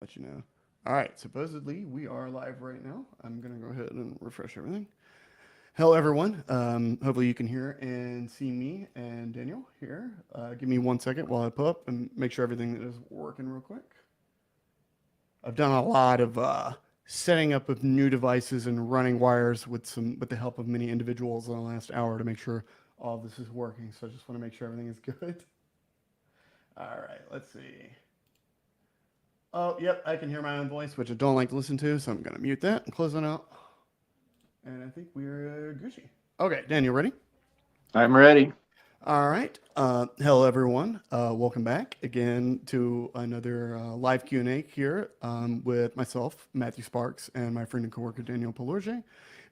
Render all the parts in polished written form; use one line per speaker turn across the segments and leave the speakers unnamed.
Let you know. All right, supposedly we are live right now. I'm gonna go ahead and refresh everything. Hello, everyone. Hopefully you can hear and see me and Daniel here. Give me 1 second while I pull up and make sure everything is working real quick. I've done a lot of setting up of new devices and running wires with the help of many individuals in the last hour to make sure all of this is working. So I just want to make sure everything is good. All right, let's see. Oh, yep, I can hear my own voice, which I don't like to listen to, so I'm going to mute that and close it out. And I think we're Gucci. Okay, Dan, you ready?
I'm ready.
All right. Hello, everyone. Welcome back again to another live Q&A here with myself, Matthew Sparks, and my friend and coworker, Daniel Pelorge.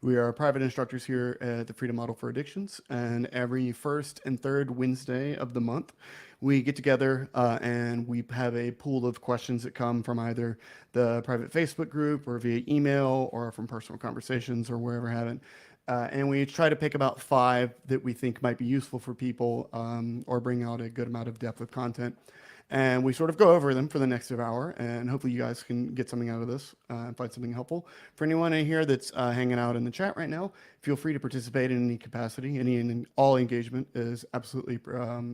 We are private instructors here at the Freedom Model for Addictions, and every first and third Wednesday of the month, we get together and we have a pool of questions that come from either the private Facebook group or via email or from personal conversations or wherever have it. And we try to pick about five that we think might be useful for people or bring out a good amount of depth of content. And we sort of go over them for the next hour, and hopefully you guys can get something out of this and find something helpful. For anyone in here that's hanging out in the chat right now, feel free to participate in any capacity. Any and all engagement is absolutely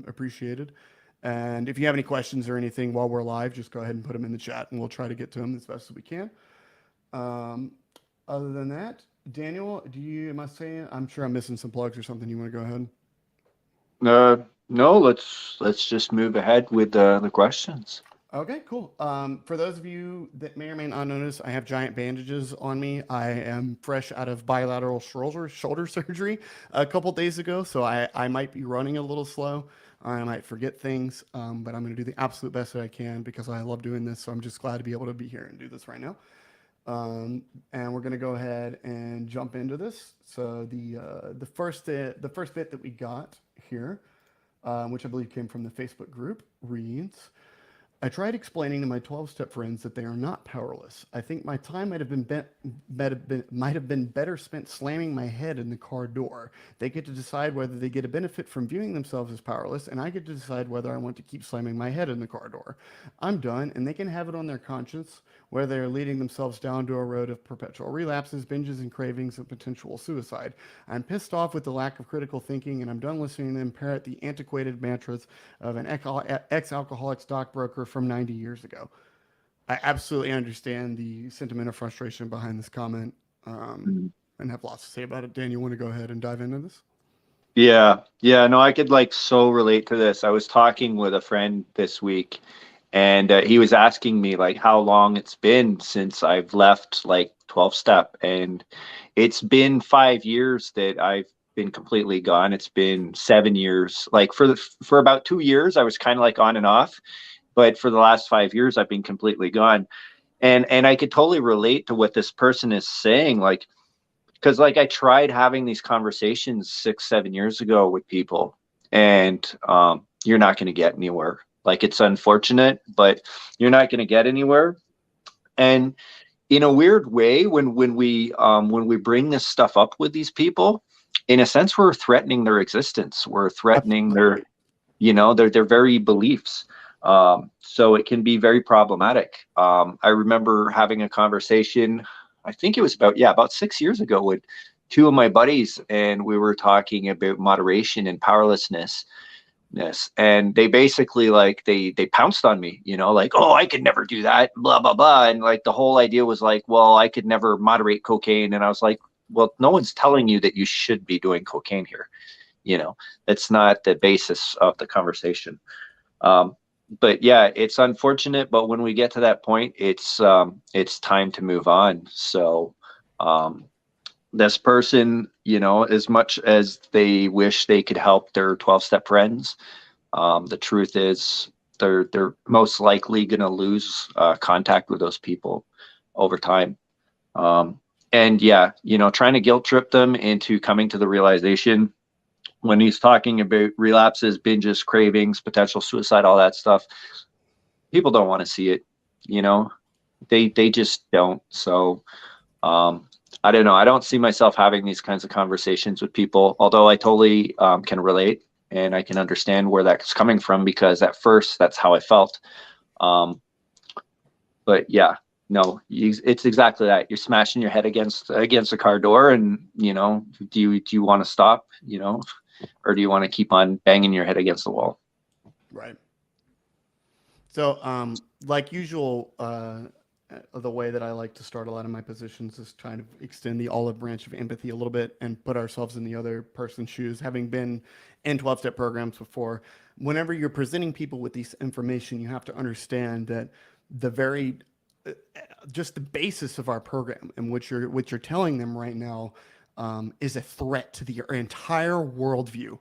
appreciated. And if you have any questions or anything while we're live, just go ahead and put them in the chat, and we'll try to get to them as best as we can. Um, Other than that, Daniel, am I saying? I'm sure I'm missing some plugs or something. You want to go ahead?
No, let's just move ahead with the questions.
Okay, cool. For those of you that may or may not notice, I have giant bandages on me. I am fresh out of bilateral shoulder surgery a couple days ago, so I might be running a little slow. I might forget things, but I'm going to do the absolute best that I can because I love doing this. So I'm just glad to be able to be here and do this right now. And we're going to go ahead and jump into this. So the first bit that we got here, which I believe came from the Facebook group, reads. I tried explaining to my 12-step friends that they are not powerless. I think my time might have been better spent slamming my head in the car door. They get to decide whether they get a benefit from viewing themselves as powerless, and I get to decide whether I want to keep slamming my head in the car door. I'm done, and they can have it on their conscience whether they are leading themselves down to a road of perpetual relapses, binges, and cravings of potential suicide. I'm pissed off with the lack of critical thinking, and I'm done listening to them parrot the antiquated mantras of an ex-alcoholic stockbroker from 90 years ago. I absolutely understand the sentiment of frustration behind this comment
Mm.
and have lots to say about it. Dan, you want to go ahead and dive into this?
Yeah, no, I could like so relate to this. I was talking with a friend this week, and he was asking me like how long it's been since I've left like 12 step, and it's been 5 years that I've been completely gone. It's been 7 years. Like for about 2 years, I was kind of like on and off, but for the last 5 years, I've been completely gone. And I could totally relate to what this person is saying, like because like I tried having these conversations 6 7 years ago with people, and you're not going to get anywhere. Like it's unfortunate, but you're not going to get anywhere. And in a weird way, when we bring this stuff up with these people, in a sense we're threatening their existence, we're threatening their,
Absolutely.
their very beliefs. So it can be very problematic. I remember having a conversation, I think it was about 6 years ago, with two of my buddies, and we were talking about moderation and powerlessness. And they basically like they pounced on me, like, oh, I could never do that, blah blah blah. And like the whole idea was like, well, I could never moderate cocaine. And I was like, well, no one's telling you that you should be doing cocaine here. That's not the basis of the conversation. um, but yeah, it's unfortunate, but when we get to that point, it's time to move on. So um, this person, as much as they wish they could help their 12-step friends, the truth is they're most likely going to lose contact with those people over time. um, and yeah, trying to guilt trip them into coming to the realization when he's talking about relapses, binges, cravings, potential suicide, all that stuff, people don't want to see it. You know, they just don't. So I don't know. I don't see myself having these kinds of conversations with people, although I totally can relate and I can understand where that's coming from, because at first that's how I felt. Um, But yeah, no, it's exactly that. You're smashing your head against a car door, and do you want to stop, or do you want to keep on banging your head against the wall?
Right. So, like usual, the way that I like to start a lot of my positions is trying to extend the olive branch of empathy a little bit and put ourselves in the other person's shoes. Having been in 12-step programs before, whenever you're presenting people with this information, you have to understand that the very uh, just the basis of our program and what you're telling them right now is a threat to the entire worldview.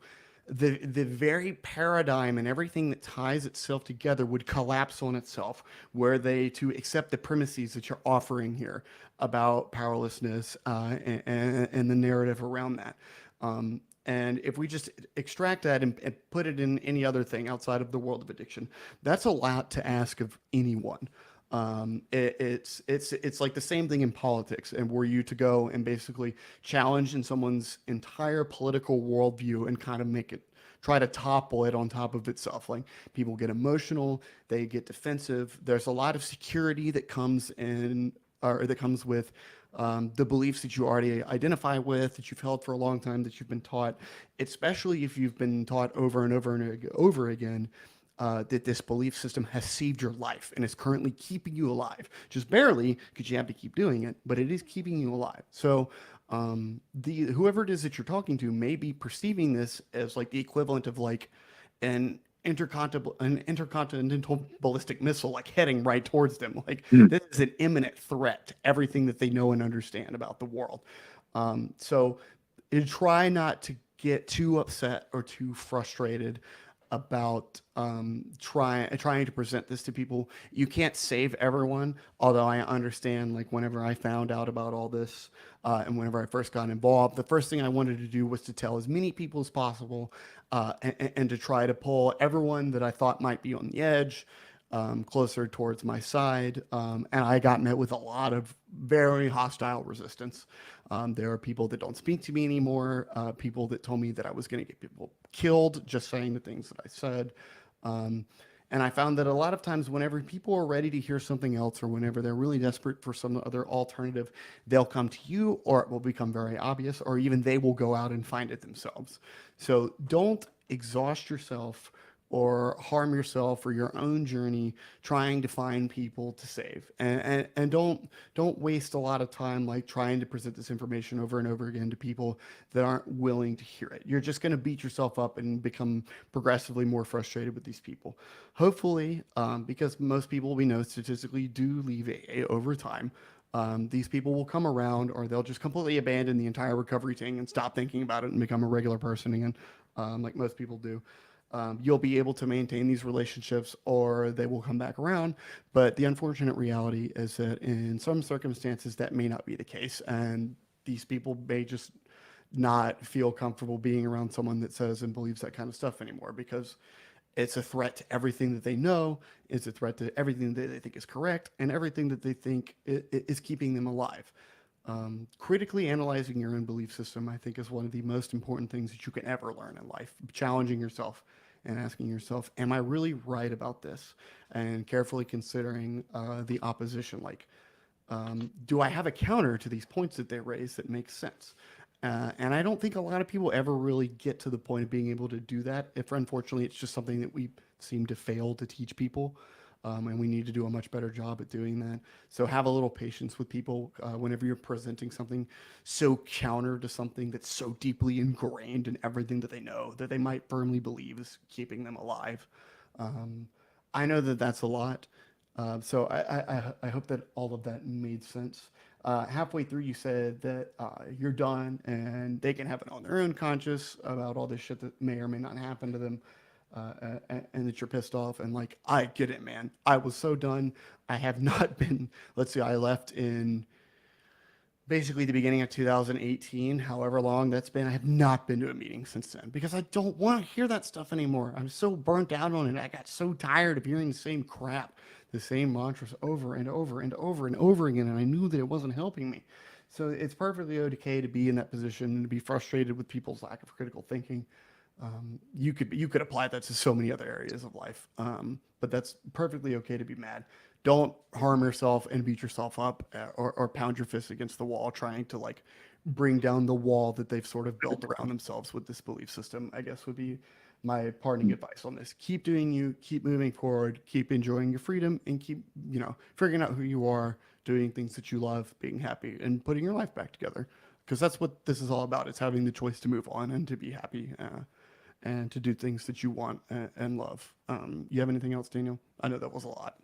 The very paradigm and everything that ties itself together would collapse on itself were they to accept the premises that you're offering here about powerlessness and the narrative around that. And if we just extract that and put it in any other thing outside of the world of addiction, that's a lot to ask of anyone. It's like the same thing in politics, and were you to go and basically challenge in someone's entire political worldview and kind of make it try to topple it on top of itself. Like people get emotional, they get defensive. There's a lot of security that comes in or that comes with the beliefs that you already identify with, that you've held for a long time, that you've been taught, especially if you've been taught over and over and over again that this belief system has saved your life and is currently keeping you alive. Just barely, because you have to keep doing it, but it is keeping you alive. So the whoever it is that you're talking to may be perceiving this as like the equivalent of like an intercontinental ballistic missile like heading right towards them. Like
Mm.
this is an imminent threat to everything that they know and understand about the world. So try not to get too upset or too frustrated about trying to present this to people. You can't save everyone, although I understand. Like whenever I found out about all this, and whenever I first got involved, the first thing I wanted to do was to tell as many people as possible, and to try to pull everyone that I thought might be on the edge closer towards my side. And I got met with a lot of very hostile resistance. There are people that don't speak to me anymore, people that told me that I was going to get people killed just saying the things that I said. Um, and I found that a lot of times, whenever people are ready to hear something else, or whenever they're really desperate for some other alternative, they'll come to you, or it will become very obvious, or even they will go out and find it themselves. So don't exhaust yourself or harm yourself or your own journey trying to find people to save, and don't waste a lot of time like trying to present this information over and over again to people that aren't willing to hear it. You're just going to beat yourself up and become progressively more frustrated with these people. Hopefully, because most people we know statistically do leave AA over time, these people will come around, or they'll just completely abandon the entire recovery thing and stop thinking about it and become a regular person again, like most people do. You'll be able to maintain these relationships, or they will come back around. But the unfortunate reality is that in some circumstances, that may not be the case. And these people may just not feel comfortable being around someone that says and believes that kind of stuff anymore, because it's a threat to everything that they know. It's a threat to everything that they think is correct and everything that they think is keeping them alive. Critically analyzing your own belief system, I think, is one of the most important things that you can ever learn in life. Challenging yourself and asking yourself, am I really right about this? And carefully considering the opposition. Like, do I have a counter to these points that they raise that makes sense? And I don't think a lot of people ever really get to the point of being able to do that. If unfortunately, it's just something that we seem to fail to teach people. And we need to do a much better job at doing that. So have a little patience with people whenever you're presenting something so counter to something that's so deeply ingrained in everything that they know that they might firmly believe is keeping them alive. Um, I know that that's a lot. So I hope that all of that made sense. Halfway through, you said that you're done and they can have it on their own conscious about all this shit that may or may not happen to them, and that you're pissed off. And like, I get it, man. I was so done. I have not been, let's see, I left in basically the beginning of 2018, however long that's been. I have not been to a meeting since then because I don't want to hear that stuff anymore. I'm so burnt out on it. I got so tired of hearing the same crap, the same mantras over and over and over and over again, and I knew that it wasn't helping me. So it's perfectly okay to be in that position and to be frustrated with people's lack of critical thinking. You could apply that to so many other areas of life, but that's perfectly okay to be mad. don't harm yourself and beat yourself up, or pound your fist against the wall trying to like bring down the wall that they've sort of built around themselves with this belief system, I guess would be my parting advice on this. Keep doing you, keep moving forward, keep enjoying your freedom, and keep, figuring out who you are, doing things that you love, being happy, and putting your life back together. Because that's what this is all about. It's having the choice to move on and to be happy, and to do things that you want and love. You have anything else, Daniel? I know that was a lot.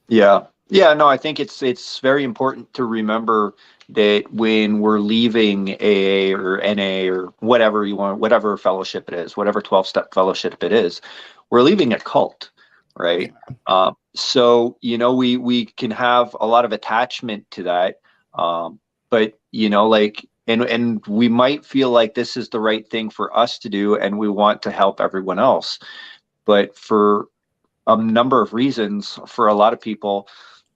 Yeah. Yeah, no, I think it's very important to remember that when we're leaving AA or NA or whatever you want, whatever fellowship it is, whatever 12-step fellowship it is, we're leaving a cult, right?
Yeah.
So, we can have a lot of attachment to that. But, like, and we might feel like this is the right thing for us to do and we want to help everyone else. But for a number of reasons, for a lot of people,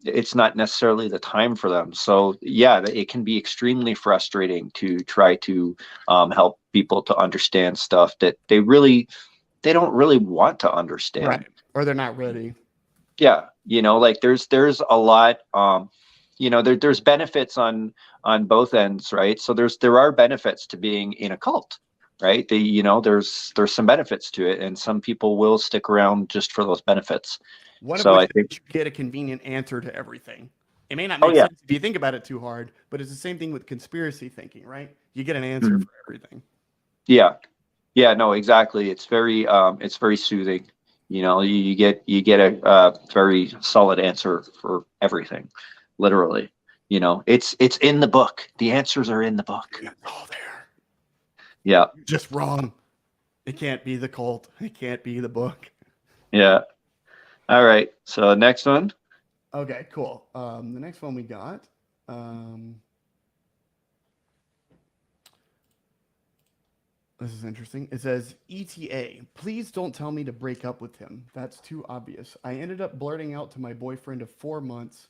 it's not necessarily the time for them. So yeah, it can be extremely frustrating to try to help people to understand stuff that they don't really want to understand.
Right. Or they're not ready.
Yeah, like there's a lot, there's benefits on both ends, right? So there are benefits to being in a cult, right? There's some benefits to it, and some people will stick around just for those benefits.
One of
So
which
I think,
is you get a convenient answer to everything. It may not
oh
make
yeah.
sense if you think about it too hard, but it's the same thing with conspiracy thinking, right? You get an answer
Mhm.
for everything.
Yeah. Yeah, no, exactly. It's very soothing. You get a very solid answer for everything, literally. It's in the book. The answers are in the book.
It's all there.
Yeah.
You're just wrong. It can't be the cult. It can't be the book.
Yeah. All right. So next one.
Okay, cool. The next one we got. This is interesting. It says, ETA, please don't tell me to break up with him. That's too obvious. I ended up blurting out to my boyfriend of 4 months,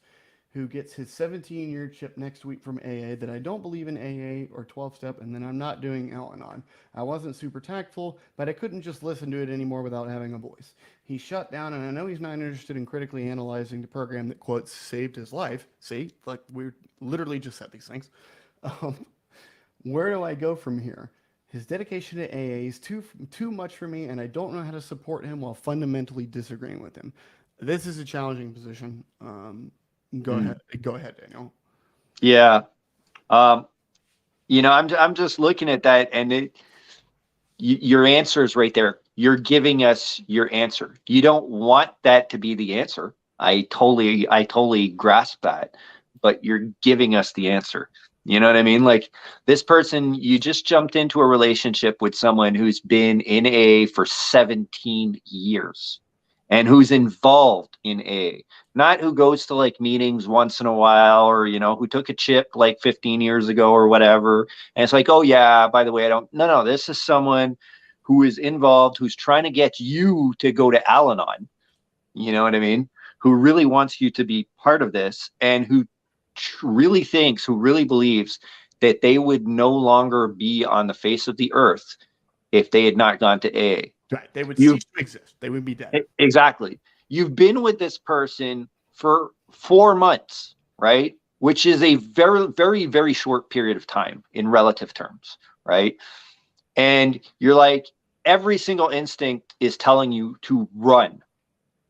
who gets his 17-year chip next week from AA, that I don't believe in AA or 12 step, and then I'm not doing Al Anon. I wasn't super tactful, but I couldn't just listen to it anymore without having a voice. He shut down, and I know he's not interested in critically analyzing the program that, quote, saved his life. See, like we literally just said these things. Um, where do I go from here? His dedication to AA is too much for me, and I don't know how to support him while fundamentally disagreeing with him. This is a challenging position. Go ahead, Daniel.
Yeah. Um, I'm just looking at that, and your answer is right there. You're giving us your answer. You don't want that to be the answer. I totally grasp that, but you're giving us the answer. You know what I mean? Like, this person, you just jumped into a relationship with someone who's been in AA for 17 years and who's involved in AA, not who goes to like meetings once in a while, or, who took a chip like 15 years ago or whatever. And it's like, oh yeah, by the way, I don't, no, this is someone who is involved, who's trying to get you to go to Al-Anon. You know what I mean? Who really wants you to be part of this, and who who really believes that they would no longer be on the face of the earth if they had not gone to AA.
Right. They would
You
cease to exist. They would be dead.
exactly. You've been with this person for 4 months, right? Which is a very, very, very short period of time in relative terms, right? And you're like, every single instinct is telling you to run.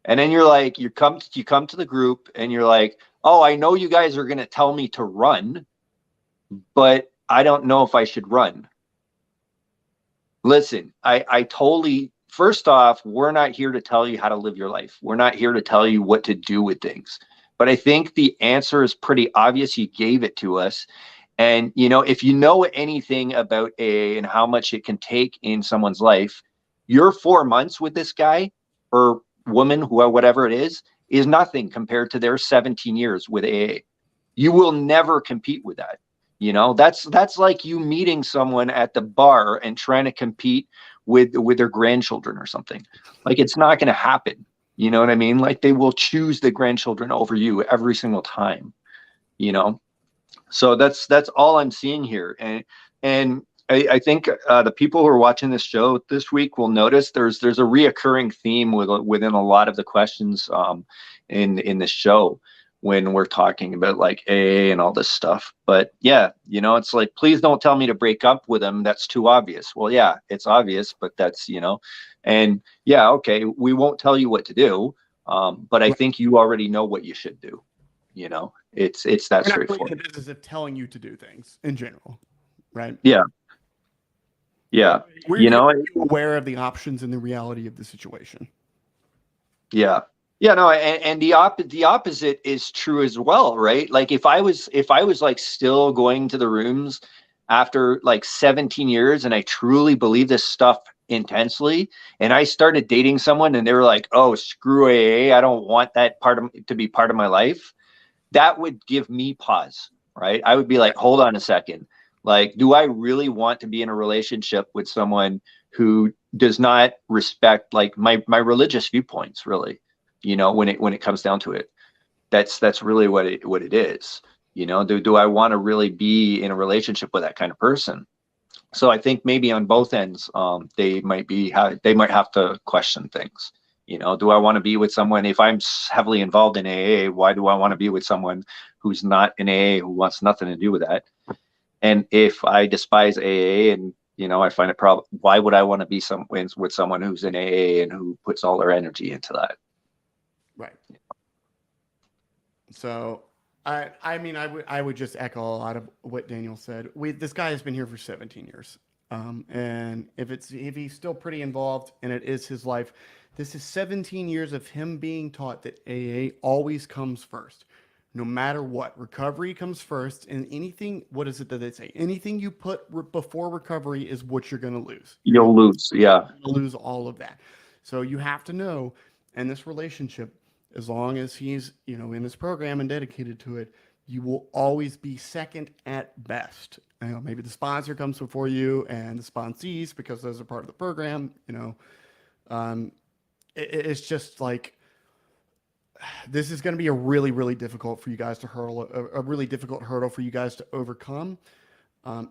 And then you're like, you come to the group and you're like, oh, I know you guys are going to tell me to run, but I don't know if I should run. Listen, I totally, first off, we're not here to tell you how to live your life. We're not here to tell you what to do with things. But I think the answer is pretty obvious. You gave it to us. And, if you know anything about AA and how much it can take in someone's life, your 4 months with this guy or woman, whatever it is nothing compared to their 17 years with AA. You will never compete with that. That's like you meeting someone at the bar and trying to compete with their grandchildren or something. Like, it's not going to happen. You know what I mean? Like, they will choose the grandchildren over you every single time. So that's all I'm seeing here. And I think the people who are watching this show this week will notice there's a reoccurring theme within a lot of the questions in the show when we're talking about like AA and all this stuff. But yeah, you know, it's like, please don't tell me to break up with him. That's too obvious. Well, yeah, it's obvious, but that's, you know, and yeah, okay, we won't tell you what to do. But I
Right.
think you already know what you should do. You know, it's that
We're not really in the
straightforward.
business of telling you to do things in general, right?
Yeah, yeah.
We're
You
here to
know,
make you aware of the options and the reality of the situation.
yeah. Yeah, no, and the opposite is true as well, right? Like if I was like still going to the rooms after like 17 years and I truly believe this stuff intensely and I started dating someone and they were like, "Oh, screw AA, I don't want that part of to be part of my life." That would give me pause, right? I would be like, "Hold on a second. Like, do I really want to be in a relationship with someone who does not respect like my religious viewpoints, really?" You know, when it comes down to it, that's really what it is. You know, do I want to really be in a relationship with that kind of person? So I think maybe on both ends, they might have to question things. You know, do I want to be with someone if I'm heavily involved in AA? Why do I want to be with someone who's not in AA, who wants nothing to do with that? And if I despise AA and you know I find it problem, why would I want to be with someone who's in AA and who puts all their energy into that?
Right. So I mean I would just echo a lot of what Daniel said. This guy has been here for 17 years. And if he's still pretty involved and it is his life, this is 17 years of him being taught that AA always comes first. No matter what, recovery comes first, and anything, what is it that they say? Anything you put before recovery is what you're going to lose.
You'll lose. Yeah.
You're going to lose all of that. So you have to know in this relationship, as long as he's, in this program and dedicated to it, you will always be second at best. Maybe the sponsor comes before you and the sponsees because those are part of the program. Um, it's just like this is going to be a really, really difficult for you guys to hurdle, a really difficult hurdle for you guys to overcome.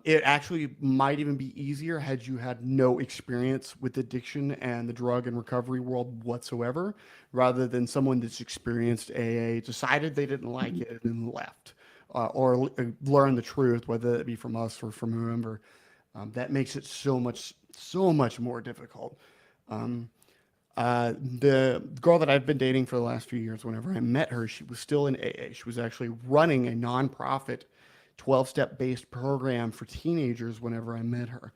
It actually might even be easier had you had no experience with addiction and the drug and recovery world whatsoever, rather than someone that's experienced AA, decided they didn't like it, and then left, or learn the truth, whether it be from us or from whoever. That makes it so much more difficult. Um, the girl that I've been dating for the last few years, whenever I met her, she was still in AA. She was actually running a nonprofit 12-step based program for teenagers whenever I met her.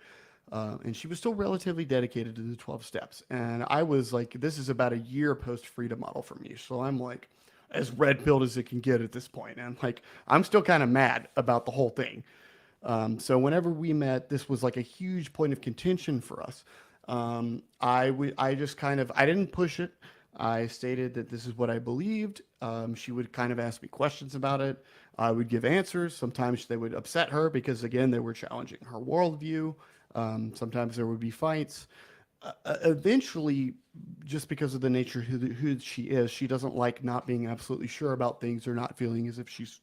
And she was still relatively dedicated to the 12 steps. And I was like, this is about a year post freedom model for me. So I'm like, as red pilled as it can get at this point. And like, I'm still kind of mad about the whole thing. So whenever we met, this was like a huge point of contention for us. I just kind of, I didn't push it. I stated that this is what I believed. She would kind of ask me questions about it. I would give answers. Sometimes they would upset her because, again, they were challenging her worldview. Sometimes there would be fights. Eventually, just because of the nature who she is, she doesn't like not being absolutely sure about things or not feeling as if she's,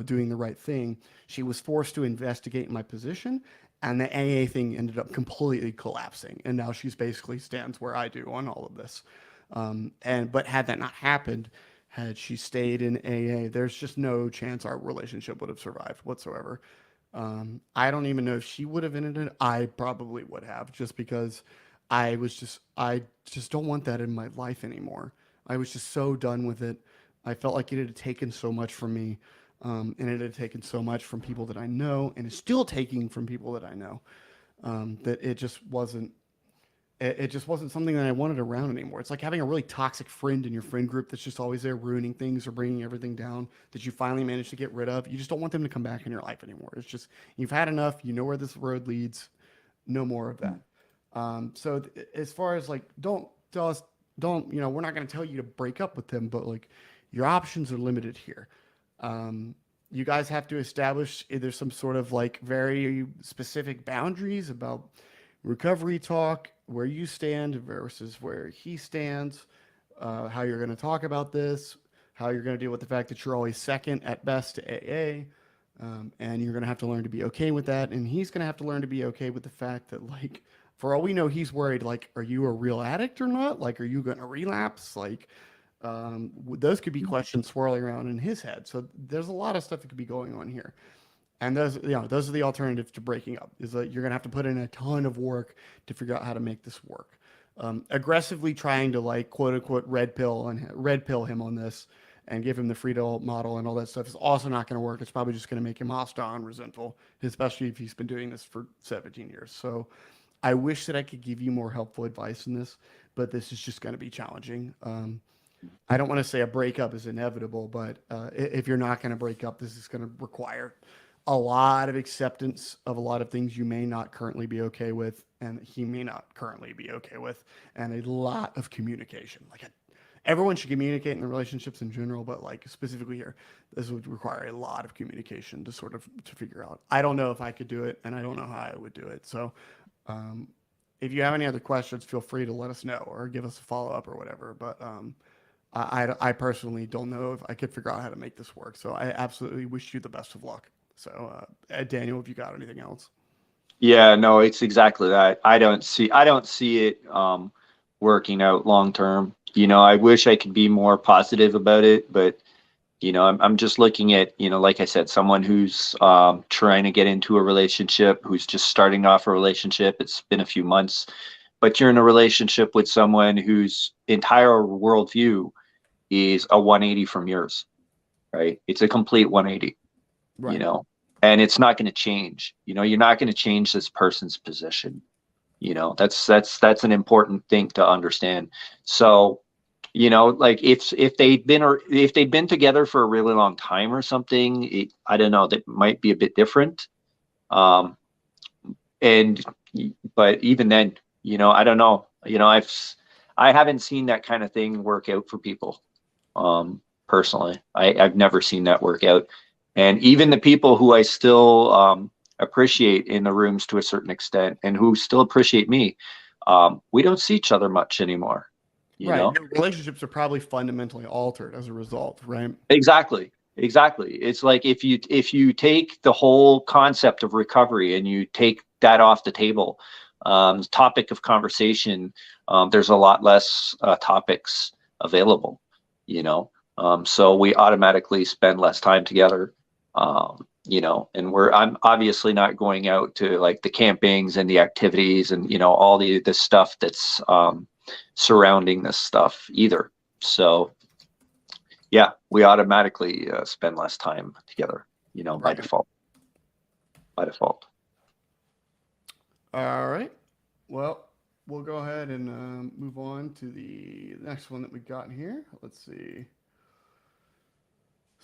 doing the right thing. She was forced to investigate my position, and the AA thing ended up completely collapsing. And now she's basically stands where I do on all of this. But had that not happened, had she stayed in AA, there's just no chance our relationship would have survived whatsoever. I don't even know if she would have ended it. I probably would have, just because I just don't want that in my life anymore. I was just so done with it. I felt like it had taken so much from me, and it had taken so much from people that I know, and is still taking from people that I know. That it just wasn't something that I wanted around anymore. It's like having a really toxic friend in your friend group that's just always there ruining things or bringing everything down that you finally managed to get rid of. You just don't want them to come back in your life anymore. It's just, you've had enough. You know where this road leads. No more of that. As far as like, don't tell us, don't, we're not going to tell you to break up with them, but like your options are limited here. You guys have to establish either some sort of like very specific boundaries about recovery talk, where you stand versus where he stands, how you're going to talk about this, how you're going to deal with the fact that you're always second at best to AA. And you're going to have to learn to be okay with that. And he's going to have to learn to be okay with the fact that, like, for all we know, he's worried, like, are you a real addict or not? Like, are you going to relapse? Like, Those could be questions swirling around in his head. So there's a lot of stuff that could be going on here. And those are the alternatives to breaking up. Is that you're gonna have to put in a ton of work to figure out how to make this work. Aggressively trying to like quote unquote red pill him on this and give him the freedom model and all that stuff is also not going to work. It's probably just going to make him hostile and resentful, especially if he's been doing this for 17 years. So I wish that I could give you more helpful advice in this, but this is just going to be challenging. I don't want to say a breakup is inevitable, but if you're not going to break up, this is going to require a lot of acceptance of a lot of things you may not currently be okay with, and he may not currently be okay with, and a lot of communication. Everyone should communicate in the relationships in general, but like specifically here, this would require a lot of communication to sort of to figure out. I don't know if I could do it, and I don't know how I would do it. So, if you have any other questions, feel free to let us know or give us a follow up or whatever. But I personally don't know if I could figure out how to make this work. So I absolutely wish you the best of luck. So, Daniel, if you got anything else?
Yeah, no, it's exactly that. I don't see it working out long term. I wish I could be more positive about it, but I'm just looking at, like I said, someone who's trying to get into a relationship, who's just starting off a relationship. It's been a few months, but you're in a relationship with someone whose entire worldview is a 180 from yours, right? It's a complete 180,
Right.
and it's not going to change. You're not going to change this person's position. That's an important thing to understand. So, like if they've been together for a really long time or something, I don't know, that might be a bit different. Um, and but even then, I don't know. I haven't seen that kind of thing work out for people. Personally, I've never seen that work out. And even the people who I still appreciate in the rooms to a certain extent and who still appreciate me, we don't see each other much anymore.
Right. Your relationships are probably fundamentally altered as a result, right?
Exactly. It's like if you take the whole concept of recovery and you take that off the table, topic of conversation, there's a lot less topics available, so we automatically spend less time together. And I'm obviously not going out to like the campings and the activities and all the stuff that's surrounding this stuff either. So yeah, we automatically spend less time together, by
Right.
default.
All right. Well, we'll go ahead and move on to the next one that we got here. Let's see.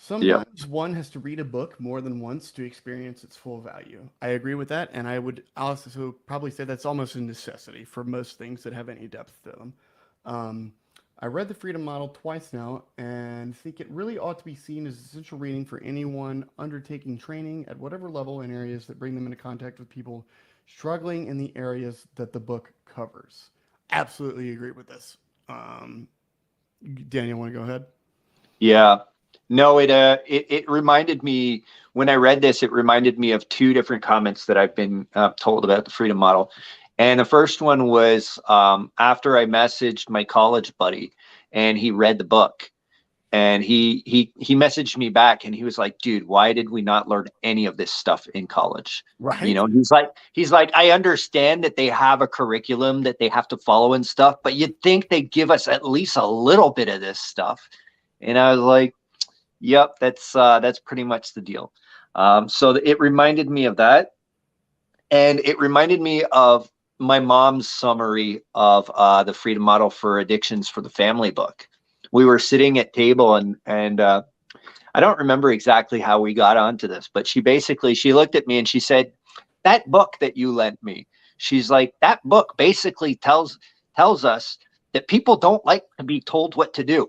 Yeah.
Sometimes one has to read a book more than once to experience its full value. I agree with that, and I would also probably say that's almost a necessity for most things that have any depth to them. Um, I read the Freedom Model twice now and think it really ought to be seen as essential reading for anyone undertaking training at whatever level in areas that bring them into contact with people struggling in the areas that the book covers. Absolutely agree with this. Um, Daniel, want to go ahead?
Yeah. No, it reminded me when I read this, it reminded me of two different comments that I've been told about the Freedom Model. And the first one was after I messaged my college buddy and he read the book and he messaged me back and he was like, dude, why did we not learn any of this stuff in college?
Right.
He's like, I understand that they have a curriculum that they have to follow and stuff, but you'd think they'd give us at least a little bit of this stuff. And I was like, yep, that's pretty much the deal. So it reminded me of that. And it reminded me of my mom's summary of the Freedom Model for Addictions for the Family book. We were sitting at table and I don't remember exactly how we got onto this, but she looked at me and she said, that book that you lent me, she's like, that book basically tells us that people don't like to be told what to do.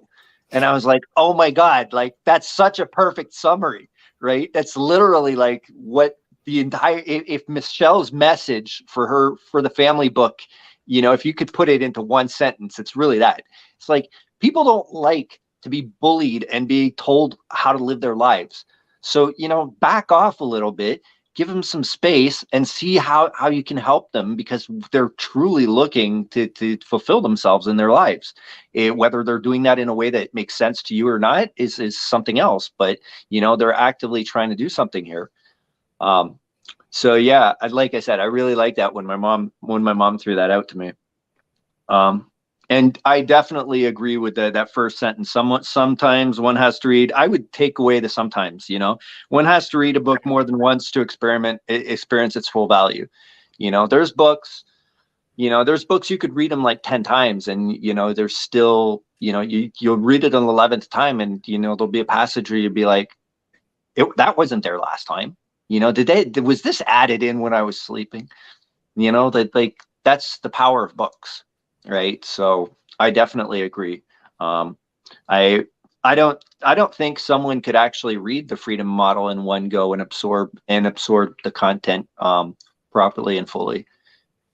And I was like, oh my God, like that's such a perfect summary, right? That's literally like what the entire, if Michelle's message for the family book, if you could put it into one sentence, it's really that. It's like, people don't like to be bullied and be told how to live their lives. So, back off a little bit give them some space and see how you can help them, because they're truly looking to fulfill themselves in their lives. Whether they're doing that in a way that makes sense to you or not is something else, but they're actively trying to do something here. So yeah, like I said, I really like that when my mom threw that out to me. And I definitely agree with that first sentence. Sometimes one has to read. I would take away the sometimes. One has to read a book more than once to experience its full value. There's books. There's books you could read them like 10 times, and there's still you'll read it an 11th time, and there'll be a passage where you'll be like, that wasn't there last time. Was this added in when I was sleeping? That's the power of books. Right. So I definitely agree. I don't think someone could actually read the freedom model in one go and absorb the content properly and fully.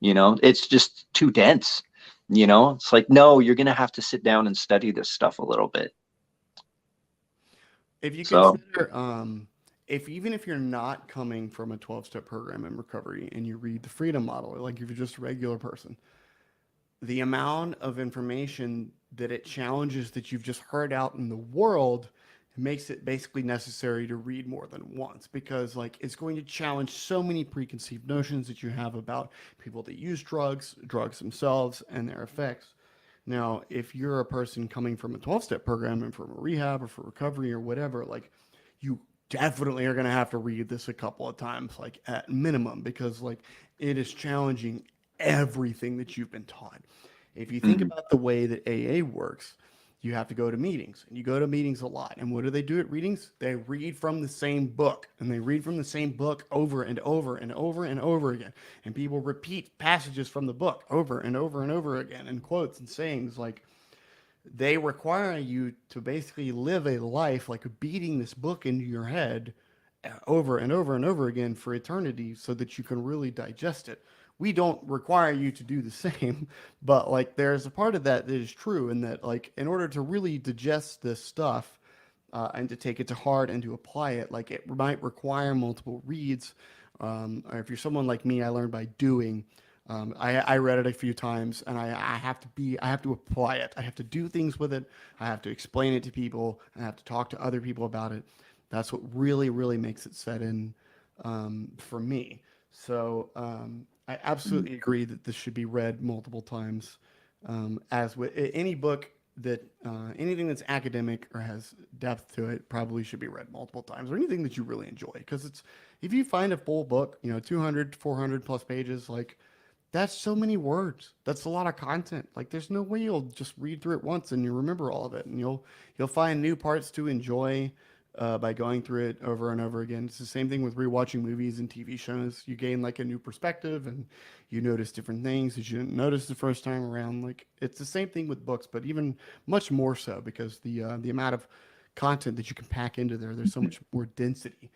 It's just too dense. It's like, no, you're going to have to sit down and study this stuff a little bit.
If you consider, even if you're not coming from a 12-step program in recovery and you read the freedom model, like if you're just a regular person, the amount of information that it challenges that you've just heard out in the world makes it basically necessary to read more than once, because like it's going to challenge so many preconceived notions that you have about people that use drugs themselves and their effects. Now, if you're a person coming from a 12-step program and from a rehab or for recovery or whatever, like you definitely are going to have to read this a couple of times, like at minimum, because like it is challenging everything that you've been taught. If you think about the way that AA works, you have to go to meetings, and you go to meetings a lot. And what do they do at readings? They read from the same book, and they read from the same book over and over and over and over again. And people repeat passages from the book over and over and over again, and quotes and sayings. Like, they require you to basically live a life like beating this book into your head over and over and over again for eternity, so that you can really digest it. We don't require you to do the same, but like there's a part of that that is true, and that like in order to really digest this stuff and to take it to heart and to apply it, like it might require multiple reads. Or if you're someone like me, I learned by doing. I read it a few times, and I have to apply it. I have to do things with it. I have to explain it to people. I have to talk to other people about it. That's what really, really makes it set in for me. So I absolutely agree that this should be read multiple times. As with any book that anything that's academic or has depth to it probably should be read multiple times, or anything that you really enjoy. Because if you find a full book, 200, 400 plus pages, like that's so many words. That's a lot of content. Like there's no way you'll just read through it once and you remember all of it, and you'll find new parts to enjoy by going through it over and over again. It's the same thing with rewatching movies and TV shows. You gain like a new perspective, and you notice different things that you didn't notice the first time around. Like it's the same thing with books, but even much more so, because the amount of content that you can pack into there's so much more density.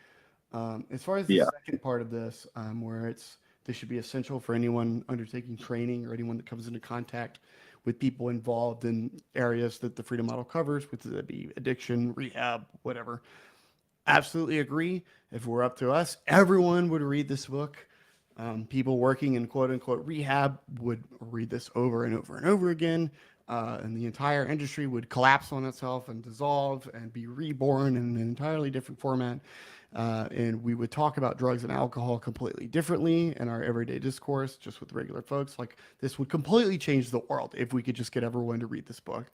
As far as the second part of this, where this should be essential for anyone undertaking training or anyone that comes into contact with people involved in areas that the freedom model covers, whether it be addiction, rehab, whatever. Absolutely agree. If we're up to us, everyone would read this book. People working in quote unquote rehab would read this over and over and over again. And the entire industry would collapse on itself and dissolve and be reborn in an entirely different format. And we would talk about drugs and alcohol completely differently in our everyday discourse, just with regular folks. Like this would completely change the world if we could just get everyone to read this book.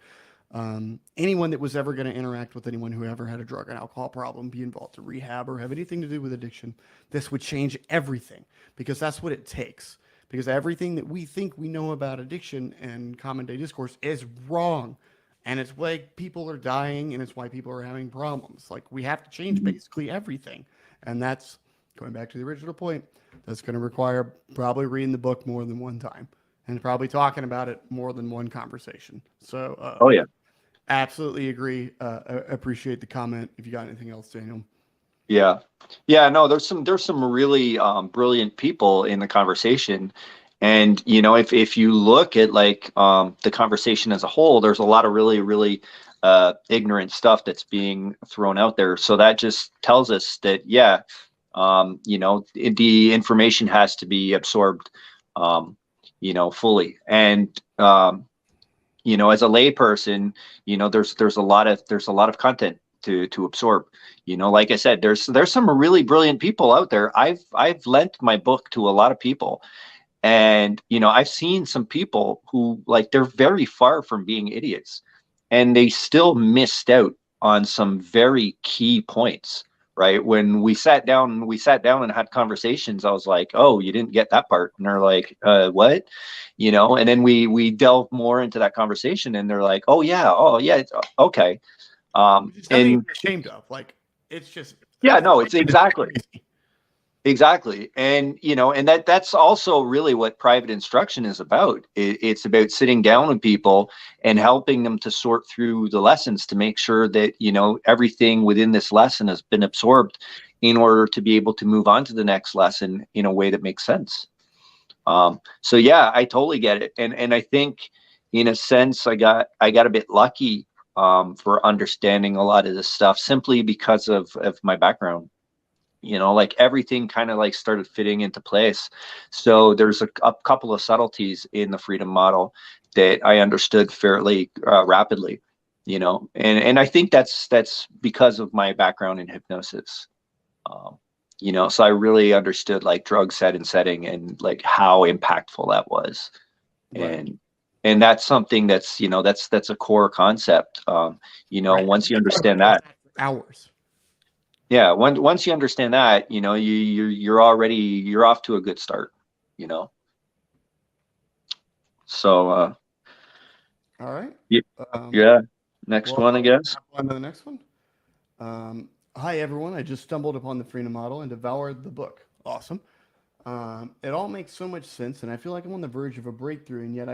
Anyone that was ever going to interact with anyone who ever had a drug and alcohol problem, be involved in rehab, or have anything to do with addiction, this would change everything, because that's what it takes. Because everything that we think we know about addiction and common day discourse is wrong. And it's why people are dying, and it's why people are having problems. Like we have to change basically everything. And that's going back to the original point. That's going to require probably reading the book more than one time, and probably talking about it more than one conversation. So,
oh yeah,
absolutely agree. Appreciate the comment. If you got anything else, Daniel.
yeah, no, there's some really brilliant people in the conversation. And if you look at like the conversation as a whole, there's a lot of really, really ignorant stuff that's being thrown out there. So that just tells us that You know, the information has to be absorbed, you know, fully. And you know, as a layperson, you know, there's a lot of content to absorb. You know, like I said, there's some really brilliant people out there. I've lent my book to a lot of people, and you know, I've seen some people who, like, they're very far from being idiots, and they still missed out on some very key points. Right when we sat down and had conversations, I was like, "Oh, you didn't get that part," and they're like, "What?" You know. And then we delve more into that conversation, and they're like, oh yeah, it's, okay.
It's nothing to
And
be ashamed of. Like, it's just
yeah, no, it's
it's
exactly.
crazy.
Exactly. And, you know, and that's also really what private instruction is about. It's about sitting down with people and helping them to sort through the lessons to make sure that, you know, everything within this lesson has been absorbed in order to be able to move on to the next lesson in a way that makes sense. So yeah, I totally get it. And I think in a sense, I got a bit lucky for understanding a lot of this stuff simply because of my background. You know, like everything kind of like started fitting into place. So there's a couple of subtleties in the freedom model that I understood fairly rapidly, you know. And I think that's because of my background in hypnosis. um, you know, so I really understood like drug set and setting and like how impactful that was.
Right.
And that's something that's, you know, that's a core concept. You know,
Right.
once you
We could talk
understand
about
that,
that for hours.
yeah, once you understand that, you know, you're already, you're off to a good start, you know. So
All right.
y-
Um,
yeah, next
well,
one, I guess.
on to the next one. Hi, everyone. I just stumbled upon the Freedom Model and devoured the book. Awesome. It all makes so much sense, and I feel like I'm on the verge of a breakthrough, and yet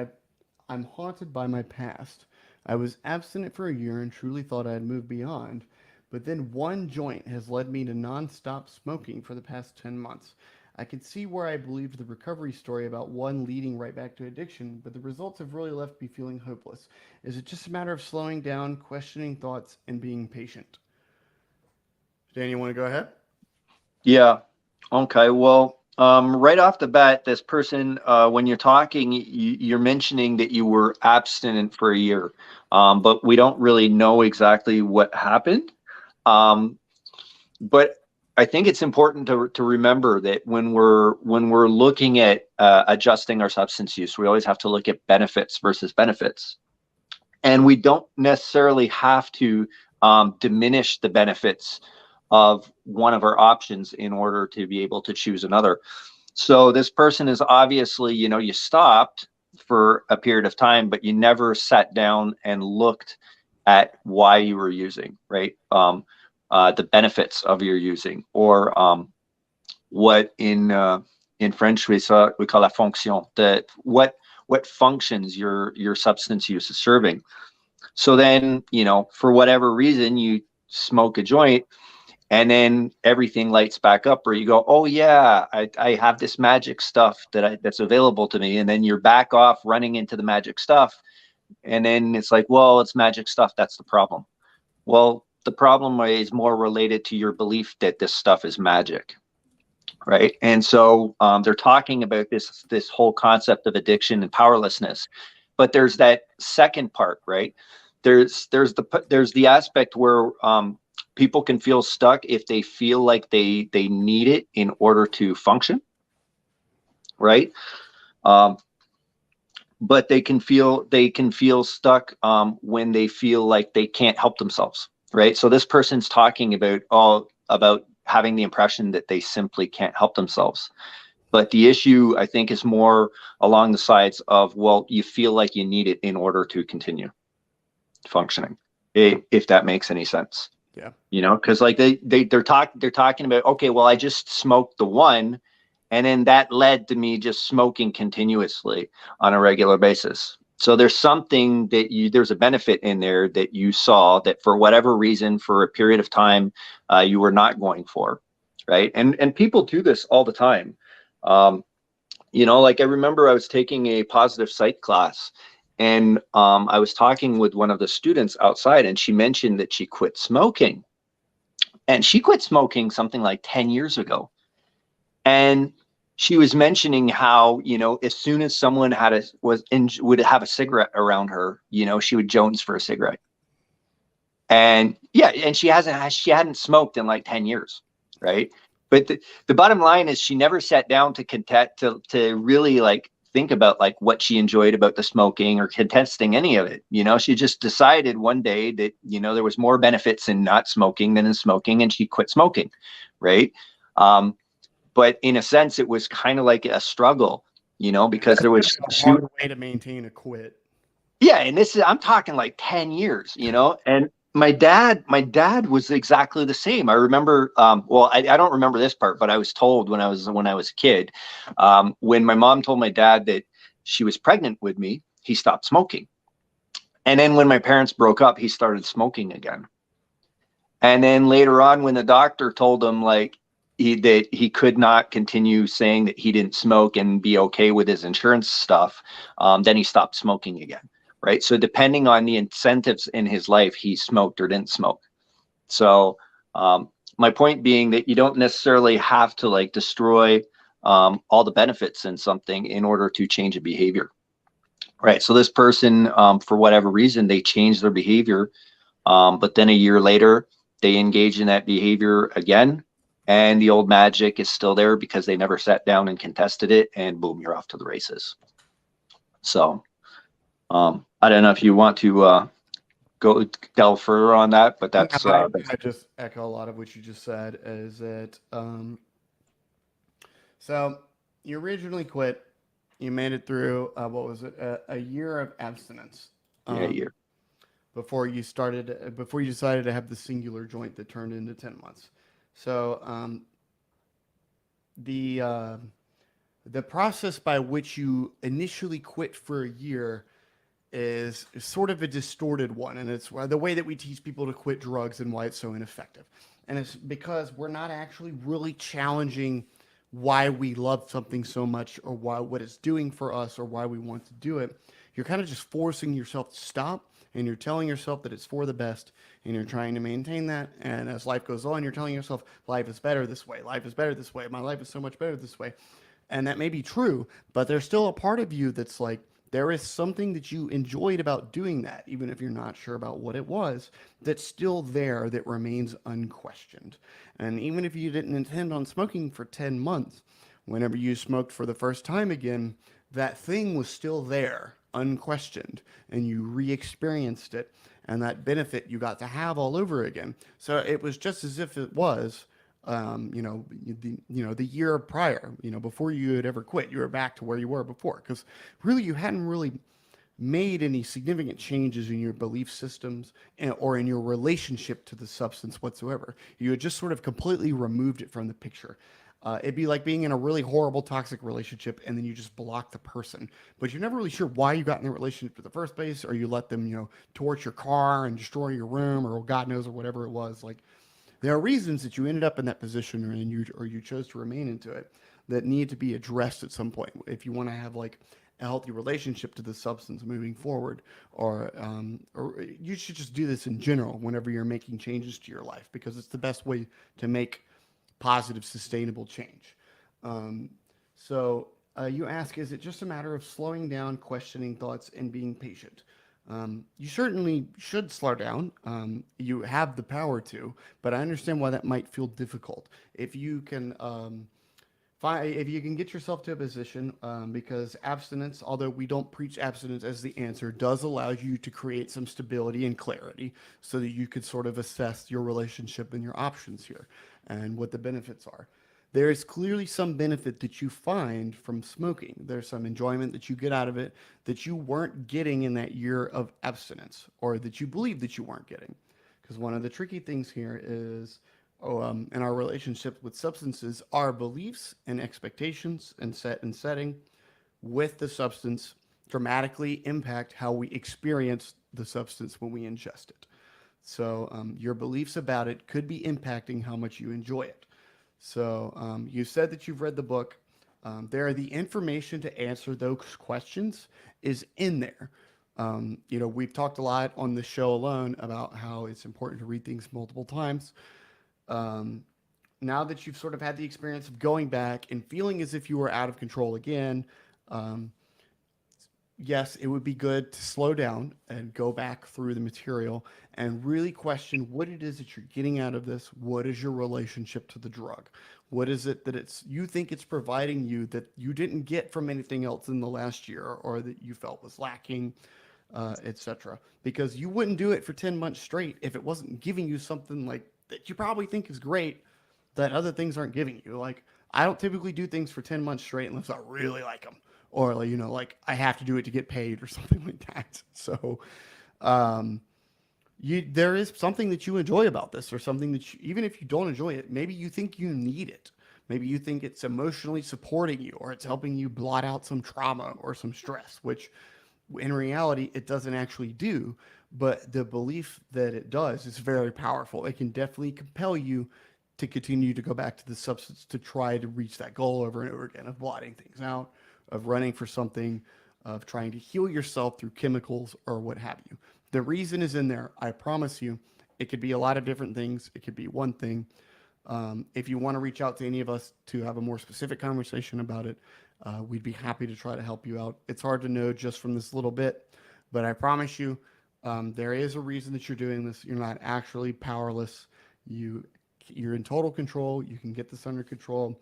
I'm haunted by my past. I was abstinent for a year and truly thought I had moved beyond, but then one joint has led me to nonstop smoking for the past 10 months. I can see where I believed the recovery story about one leading right back to addiction, but the results have really left me feeling hopeless. Is it just a matter of slowing down, questioning thoughts, and being patient? Dan, you want to go ahead?
Yeah. Okay. Well, right off the bat, this person, when you're talking, you're mentioning that you were abstinent for a year, but we don't really know exactly what happened. Um, but I think it's important to remember that when we're looking at adjusting our substance use, we always have to look at benefits versus benefits, and we don't necessarily have to diminish the benefits of one of our options in order to be able to choose another. So this person is obviously, you know, you stopped for a period of time, but you never sat down and looked at why you were using, right? The benefits of your using, or what in French we call la fonction, the what functions your substance use is serving. So then, you know, for whatever reason, you smoke a joint, and then everything lights back up, or you go, oh yeah, I have this magic stuff that's available to me, and then you're back off running into the magic stuff, and then it's like, well, it's magic stuff, that's the problem. Well, the problem is more related to your belief that this stuff is magic, right? And so they're talking about this whole concept of addiction and powerlessness, but there's that second part, right? There's the aspect where people can feel stuck if they feel like they need it in order to function, right? Um, but they can feel stuck when they feel like they can't help themselves, right? So this person's talking about having the impression that they simply can't help themselves. But the issue, I think, is more along the sides of, well, you feel like you need it in order to continue functioning, if that makes any sense.
Yeah.
You know, because like they're talking about, okay, well, I just smoked the one, and then that led to me just smoking continuously on a regular basis. So there's something that there's a benefit in there that you saw that for whatever reason, for a period of time, you were not going for, right? And people do this all the time. Um, you know, like I remember I was taking a positive psych class, and I was talking with one of the students outside, and she mentioned that she quit smoking, and she quit smoking something like 10 years ago. And she was mentioning how, as soon as someone would have a cigarette around her, she would jones for a cigarette. And yeah, and she hadn't smoked in like 10 years, right? But the bottom line is she never sat down to really like think about like what she enjoyed about the smoking or contesting any of it. She just decided one day that, there was more benefits in not smoking than in smoking, and she quit smoking, right? But in a sense, it was kind of like a struggle, because
That's
there
gotta
was
be a hard way to maintain a quit.
yeah, and I'm talking like 10 years, and my dad was exactly the same. I remember, well, I don't remember this part, but I was told when I was a kid, when my mom told my dad that she was pregnant with me, he stopped smoking. And then when my parents broke up, he started smoking again. And then later on, when the doctor told him like that he could not continue saying that he didn't smoke and be okay with his insurance stuff, then he stopped smoking again. Right. So depending on the incentives in his life, he smoked or didn't smoke. So my point being that you don't necessarily have to like destroy all the benefits in something in order to change a behavior. Right. So this person, for whatever reason, they changed their behavior, but then a year later, they engage in that behavior again, and the old magic is still there because they never sat down and contested it, and boom, you're off to the races. So I don't know if you want to go delve further on that, but
No,
that's
I just echo a lot of what you just said. Is that so you originally quit, you made it through what was it, a year of abstinence,
yeah,
um,
year.
before you decided to have the singular joint that turned into 10 months. So the uh, the process by which you initially quit for a year is sort of a distorted one, and it's the way that we teach people to quit drugs and why it's so ineffective. And it's because we're not actually really challenging why we love something so much, or why what it's doing for us, or why we want to do it. You're kind of just forcing yourself to stop, and you're telling yourself that it's for the best, and you're trying to maintain that. And as life goes on, you're telling yourself life is better this way, life is better this way, my life is so much better this way. And that may be true, but there's still a part of you that's like, there is something that you enjoyed about doing that, even if you're not sure about what it was, that's still there, that remains unquestioned. And even if you didn't intend on smoking for 10 months, whenever you smoked for the first time again, that thing was still there, unquestioned, and you re experienced it. And that benefit you got to have all over again. So it was just as if it was the year prior, before you had ever quit, you were back to where you were before. Because really, you hadn't really made any significant changes in your belief systems or in your relationship to the substance whatsoever. You had just sort of completely removed it from the picture. It'd be like being in a really horrible toxic relationship and then you just block the person, but you're never really sure why you got in the relationship in the first place, or you let them, torch your car and destroy your room, or God knows, or whatever it was. Like, there are reasons that you ended up in that position, or you chose to remain into it, that need to be addressed at some point if you want to have like a healthy relationship to the substance moving forward, or you should just do this in general whenever you're making changes to your life, because it's the best way to make positive, sustainable change. Um, so you ask, is it just a matter of slowing down, questioning thoughts, and being patient? You certainly should slow down. You have the power to, but I understand why that might feel difficult. If you can if you can get yourself to a position, because abstinence, although we don't preach abstinence as the answer, does allow you to create some stability and clarity, so that you could sort of assess your relationship and your options here and what the benefits are. There is clearly some benefit that you find from smoking. There's some enjoyment that you get out of it that you weren't getting in that year of abstinence, or that you believe that you weren't getting. Because one of the tricky things here is, in our relationship with substances, our beliefs and expectations and setting with the substance dramatically impact how we experience the substance when we ingest it. So your beliefs about it could be impacting how much you enjoy it. So you said that you've read the book. There, the information to answer those questions is in there. We've talked a lot on the show alone about how it's important to read things multiple times. Um, now that you've sort of had the experience of going back and feeling as if you were out of control again, um, yes, it would be good to slow down and go back through the material and really question what it is that you're getting out of this. What is your relationship to the drug? What is it that it's you think it's providing you that you didn't get from anything else in the last year or that you felt was lacking, etc. Because you wouldn't do it for 10 months straight if it wasn't giving you something like that you probably think is great that other things aren't giving you. Like I don't typically do things for 10 months straight unless I really like them or like, like I have to do it to get paid or something like that. So, um, there is something that you enjoy about this or something that you, even if you don't enjoy it, maybe you think you need it. Maybe you think it's emotionally supporting you or it's helping you blot out some trauma or some stress, which in reality it doesn't actually do, but the belief that it does is very powerful. It can definitely compel you to continue to go back to the substance to try to reach that goal over and over again of blotting things out, of running for something, of trying to heal yourself through chemicals or what have you. The reason is in there. I promise you. It could be a lot of different things. It could be one thing. If you want to reach out to any of us to have a more specific conversation about it, we'd be happy to try to help you out. It's hard to know just from this little bit, but I promise you, there is a reason that you're doing this. You're not actually powerless. You're in total control. You can get this under control,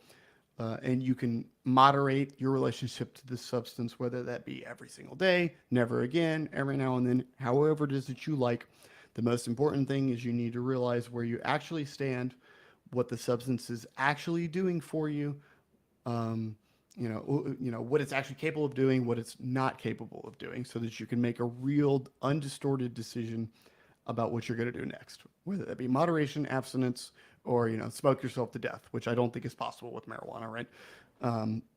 and you can moderate your relationship to this substance, whether that be every single day, never again, every now and then, however it is that you like. The most important thing is you need to realize where you actually stand, what the substance is actually doing for you, um, what it's actually capable of doing, what it's not capable of doing, so that you can make a real undistorted decision about what you're going to do next, whether that be moderation, abstinence, or smoke yourself to death, which I don't think is possible with marijuana, right?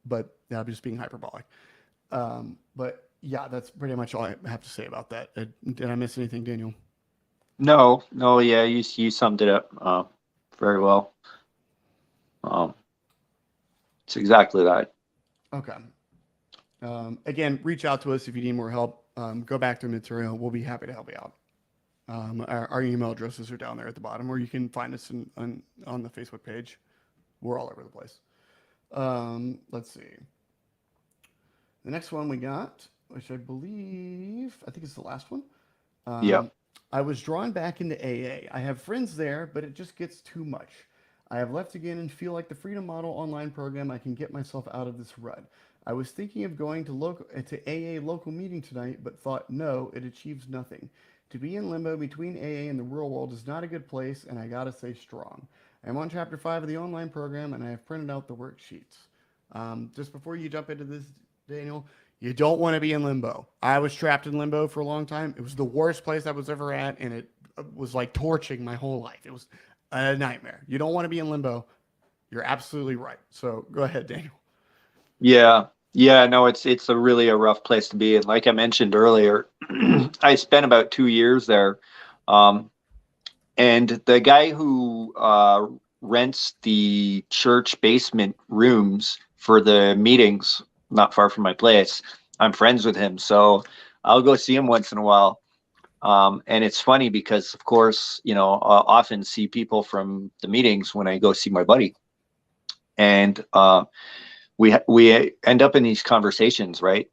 But yeah, I'm just being hyperbolic. But yeah, that's pretty much all I have to say about that. Did I miss anything, Daniel?
No, no, yeah, you summed it up very well. Um, it's exactly that.
Okay. Again, reach out to us if you need more help. Go back to the material. We'll be happy to help you out. Our email addresses are down there at the bottom, or you can find us on the Facebook page. We're all over the place. Let's see. The next one we got, which I think it's the last one.
Yeah.
I was drawn back into AA. I have friends there, but it just gets too much. I have left again and feel like the Freedom Model online program, I can get myself out of this rut. I was thinking of going to AA local meeting tonight, but thought no, it achieves nothing. To be in limbo between AA and the real world is not a good place, and I gotta stay strong. I'm on chapter 5 of the online program, and I have printed out the worksheets. Just before you jump into this, Daniel, you don't want to be in limbo. I was trapped in limbo for a long time. It was the worst place I was ever at, and it was like torching my whole life. It was a nightmare. You don't want to be in limbo. You're absolutely right. So go ahead, Daniel.
Yeah. Yeah, no, it's a really a rough place to be. And like I mentioned earlier, I spent about 2 years there. And the guy who rents the church basement rooms for the meetings, not far from my place, I'm friends with him. So I'll go see him once in a while. And it's funny because, of course, often see people from the meetings when I go see my buddy. And we end up in these conversations, right?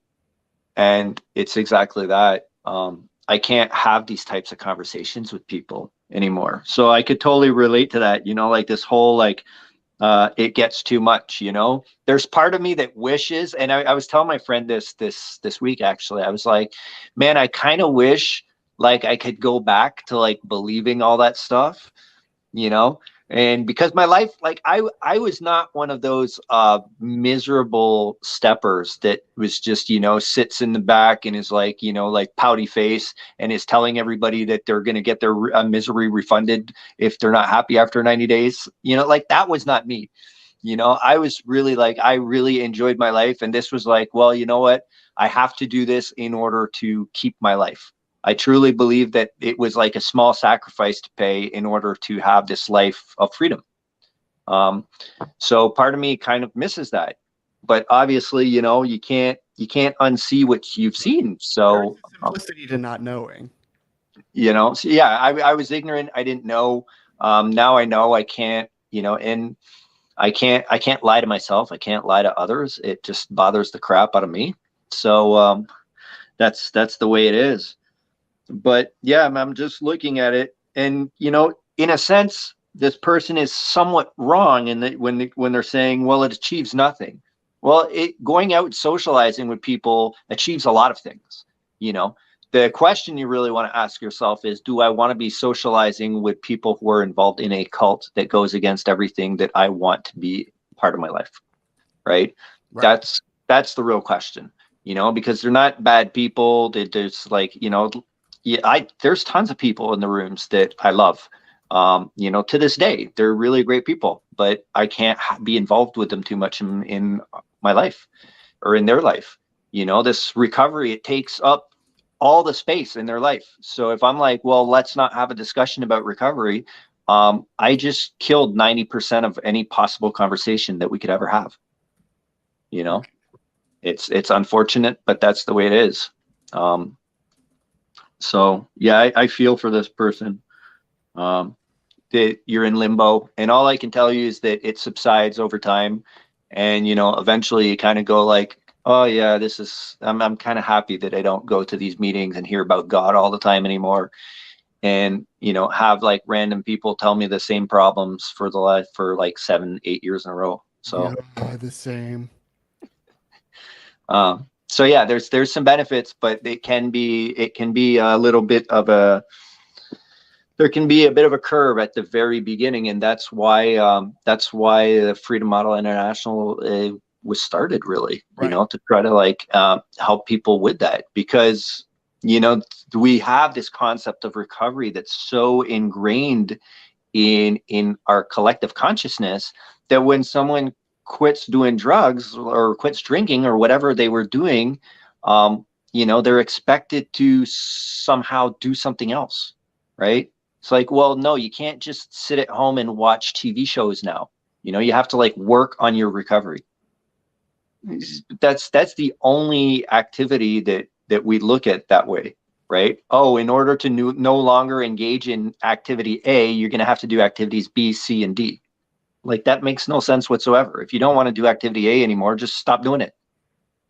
And it's exactly that. I can't have these types of conversations with people anymore. So I could totally relate to that, like this whole, like, it gets too much, there's part of me that wishes, and I was telling my friend this week, actually, I was like, man, I kind of wish like I could go back to like believing all that stuff, and because my life, like I was not one of those miserable steppers that was just, sits in the back and is like, like pouty face and is telling everybody that they're going to get their misery refunded if they're not happy after 90 days. Like that was not me. I was really like, I really enjoyed my life. And this was like, well, you know what? I have to do this in order to keep my life. I truly believe that it was like a small sacrifice to pay in order to have this life of freedom. So part of me kind of misses that, but obviously, you can't unsee what you've seen. So
simplicity to not knowing.
So yeah, I was ignorant. I didn't know. Now I know. I can't and I can't lie to myself. I can't lie to others. It just bothers the crap out of me. So that's the way it is. But yeah, I'm just looking at it, and in a sense, this person is somewhat wrong in that when they're saying, well, it achieves nothing. Well, going out socializing with people achieves a lot of things. The question you really want to ask yourself is, do I want to be socializing with people who are involved in a cult that goes against everything that I want to be part of my life? Right?
Right.
That's the real question, because they're not bad people. There's like, yeah, there's tons of people in the rooms that I love. To this day, they're really great people, but I can't be involved with them too much in my life or in their life. This recovery, it takes up all the space in their life. So if I'm like, well, let's not have a discussion about recovery, I just killed 90% of any possible conversation that we could ever have. It's unfortunate, but that's the way it is. So yeah, I feel for this person. That you're in limbo, and all I can tell you is that it subsides over time, and eventually you kind of go like, oh yeah, I'm kind of happy that I don't go to these meetings and hear about God all the time anymore, and have like random people tell me the same problems for like 7-8 years in a row. So
Yeah, the same.
so yeah, there's some benefits, but it can be a little bit of a there can be a bit of a curve at the very beginning, and that's why the Freedom Model International was started, really,
Right.
to try to like help people with that, because we have this concept of recovery that's so ingrained in our collective consciousness that when someone quits doing drugs or quits drinking or whatever they were doing, they're expected to somehow do something else, right? It's like, well, no, you can't just sit at home and watch TV shows now. You have to like work on your recovery. That's the only activity that we look at that way, right? Oh, in order to no longer engage in activity A, you're going to have to do activities B, C, and D. Like, that makes no sense whatsoever. If you don't want to do activity A anymore, just stop doing it.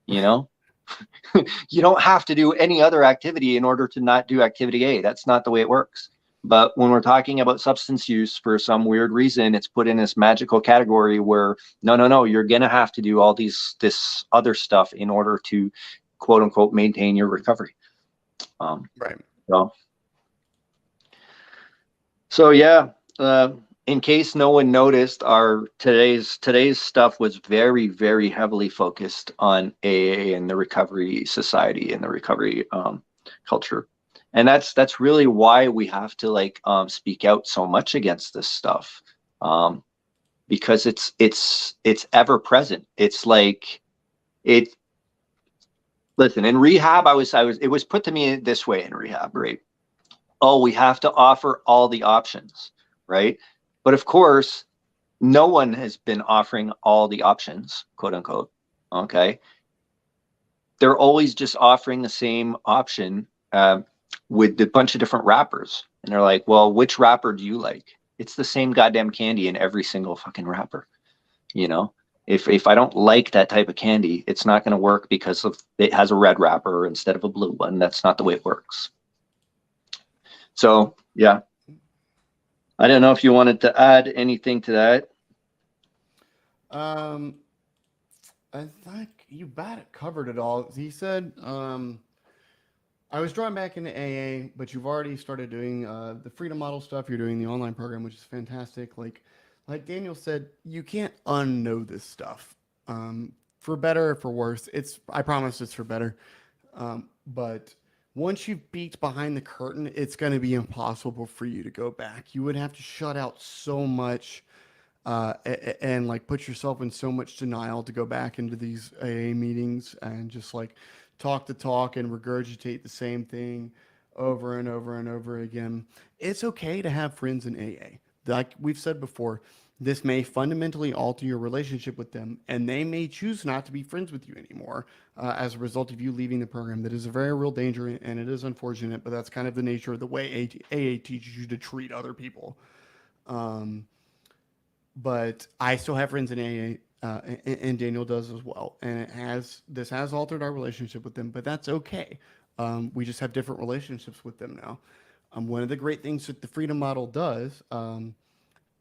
You don't have to do any other activity in order to not do activity A. That's not the way it works. But when we're talking about substance use, for some weird reason, it's put in this magical category where no, you're going to have to do all this other stuff in order to, quote unquote, maintain your recovery.
Right.
So yeah, in case no one noticed, our today's stuff was very, very heavily focused on AA and the recovery society and the recovery culture, and that's really why we have to like speak out so much against this stuff, because it's ever present. It's like it. Listen, in rehab, it was put to me this way in rehab, right? Oh, we have to offer all the options, right? But of course, no one has been offering all the options, quote unquote. Okay. They're always just offering the same option with a bunch of different wrappers. And they're like, well, which wrapper do you like? It's the same goddamn candy in every single fucking wrapper. If I don't like that type of candy, it's not going to work because it has a red wrapper instead of a blue one. That's not the way it works. So yeah, I don't know if you wanted to add anything to that.
I think you covered it all. He said, I was drawn back into AA, but you've already started doing the Freedom Model stuff. You're doing the online program, which is fantastic. Like Daniel said, you can't unknow this stuff. For better or for worse, I promise it's for better. But once you've peeked behind the curtain, it's going to be impossible for you to go back. You would have to shut out so much and like put yourself in so much denial to go back into these AA meetings and just like talk the talk and regurgitate the same thing over and over and over again. It's okay to have friends in AA. Like we've said before, this may fundamentally alter your relationship with them, and they may choose not to be friends with you anymore as a result of you leaving the program. That is a very real danger, and it is unfortunate, but that's kind of the nature of the way AA teaches you to treat other people. but I still have friends in AA, and Daniel does as well. And this has altered our relationship with them, but that's okay. We just have different relationships with them now. One of the great things that the freedom model does,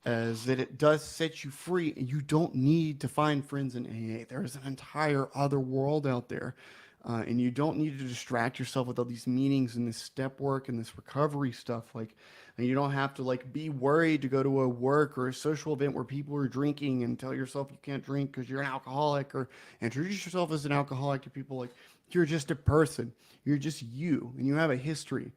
is that it does set you free. You don't need to find friends in AA. There's an entire other world out there. And you don't need to distract yourself with all these meetings and this step work and this recovery stuff. Like, and you don't have to like be worried to go to a work or a social event where people are drinking and tell yourself you can't drink because you're an alcoholic, or introduce yourself as an alcoholic to people. Like, you're just a person. You're just you, and you have a history,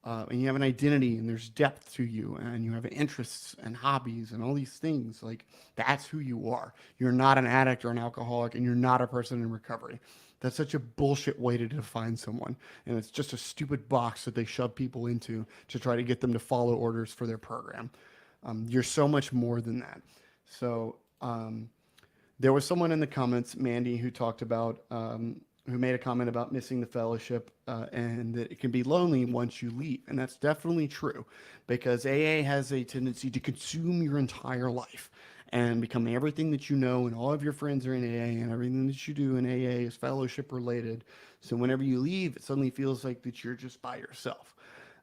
and you have an identity, and there's depth to you, and you have interests and hobbies and all these things. Like, that's who you are. You're not an addict or an alcoholic, and you're not a person in recovery. That's such a bullshit way to define someone, and it's just a stupid box that they shove people into to try to get them to follow orders for their program. You're so much more than that. So there was someone in the comments, Mandy, who talked about, who made a comment about missing the fellowship, and that it can be lonely once you leave. And that's definitely true, because AA has a tendency to consume your entire life and become everything that you know, and all of your friends are in AA, and everything that you do in AA is fellowship related. So whenever you leave, it suddenly feels like that you're just by yourself.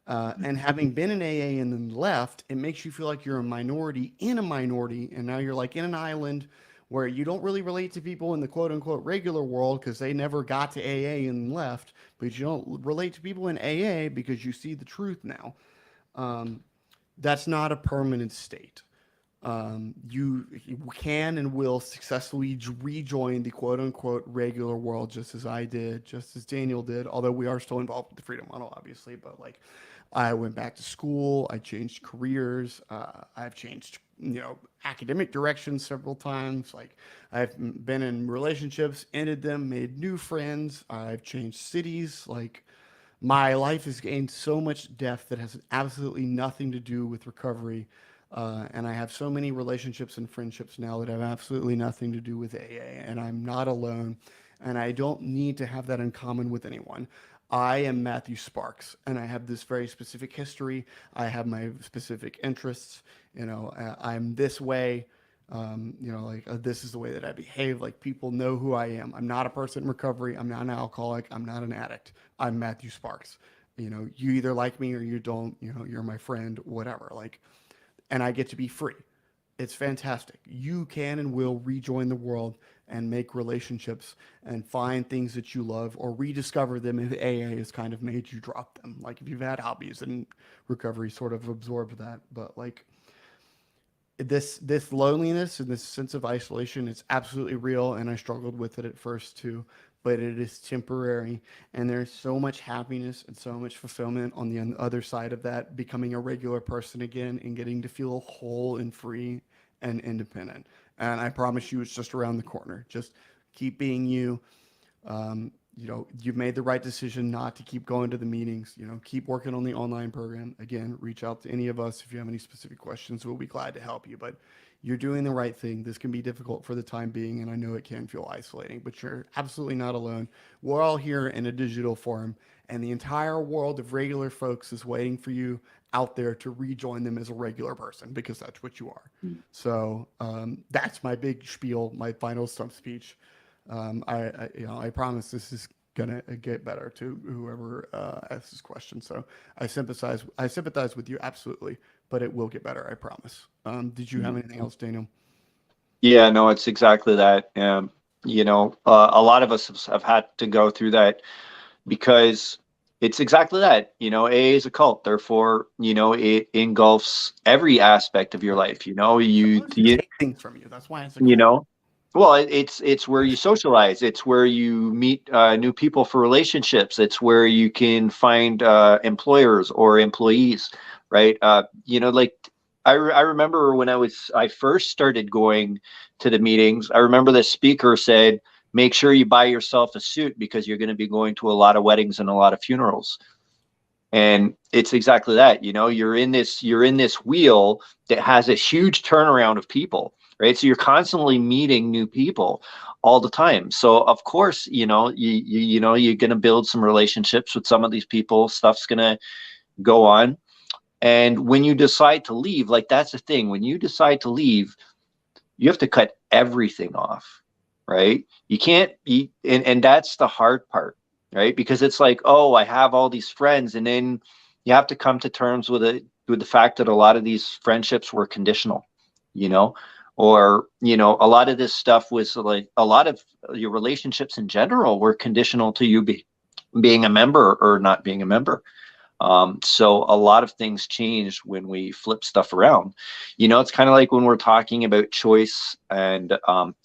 And having been in AA and then left, it makes you feel like you're a minority in a minority, and now you're like in an island where you don't really relate to people in the quote unquote regular world because they never got to AA and left, but you don't relate to people in AA because you see the truth now. That's not a permanent state. You can and will successfully rejoin the quote unquote regular world, just as I did, just as Daniel did, although we are still involved with the freedom model, obviously. But like, I went back to school, I changed careers, I've changed, academic directions several times. Like, I've been in relationships, ended them, made new friends, I've changed cities. Like, my life has gained so much depth that has absolutely nothing to do with recovery. And I have so many relationships and friendships now that have absolutely nothing to do with AA, and I'm not alone, and I don't need to have that in common with anyone. I am Matthew Sparks, and I have this very specific history. I have my specific interests. I'm this way. This is the way that I behave. Like, people know who I am. I'm not a person in recovery. I'm not an alcoholic. I'm not an addict. I'm Matthew Sparks. You either like me or you don't. You're my friend, whatever. Like, and I get to be free. It's fantastic. You can and will rejoin the world and make relationships and find things that you love, or rediscover them if AA has kind of made you drop them. Like, if you've had hobbies and recovery sort of absorbed that. But like, this loneliness and this sense of isolation, it's absolutely real, and I struggled with it at first too, but it is temporary, and there's so much happiness and so much fulfillment on the other side of that, becoming a regular person again and getting to feel whole and free and independent. And I promise you, it's just around the corner. Just keep being you. You've made the right decision not to keep going to the meetings. Keep working on the online program. Again, reach out to any of us if you have any specific questions. We'll be glad to help you. But you're doing the right thing. This can be difficult for the time being, and I know it can feel isolating, but you're absolutely not alone. We're all here in a digital form, and the entire world of regular folks is waiting for you out there to rejoin them as a regular person, because that's what you are. So that's my big spiel, my final stump speech. I promise this is gonna get better to whoever asks this question. So I sympathize with you, absolutely, but it will get better, I promise. Did you have anything else, Daniel?
Yeah, no, it's exactly that. A lot of us have had to go through that, because it's exactly that. AA is a cult, therefore, it engulfs every aspect of your life.
It's supposed to take things from you. That's why it's a cult.
you know, well, it's where you socialize. It's where you meet new people for relationships. It's where you can find employers or employees, right? Like, I remember when I first started going to the meetings. I remember the speaker said, "Make sure you buy yourself a suit because you're going to be going to a lot of weddings and a lot of funerals." And it's exactly that. You're in this wheel that has a huge turnaround of people, right? So you're constantly meeting new people all the time. So of course, you're going to build some relationships with some of these people. Stuff's going to go on. And when you decide to leave, like, that's the thing. When you decide to leave, you have to cut everything off, right? You can't eat, and that's the hard part, right? Because it's like, oh, I have all these friends, and then you have to come to terms with it, with the fact that a lot of these friendships were conditional, you know, or, you know, a lot of this stuff was like, a lot of your relationships in general were conditional to you being a member or not being a member. So a lot of things change when we flip stuff around. You know, it's kind of like when we're talking about choice and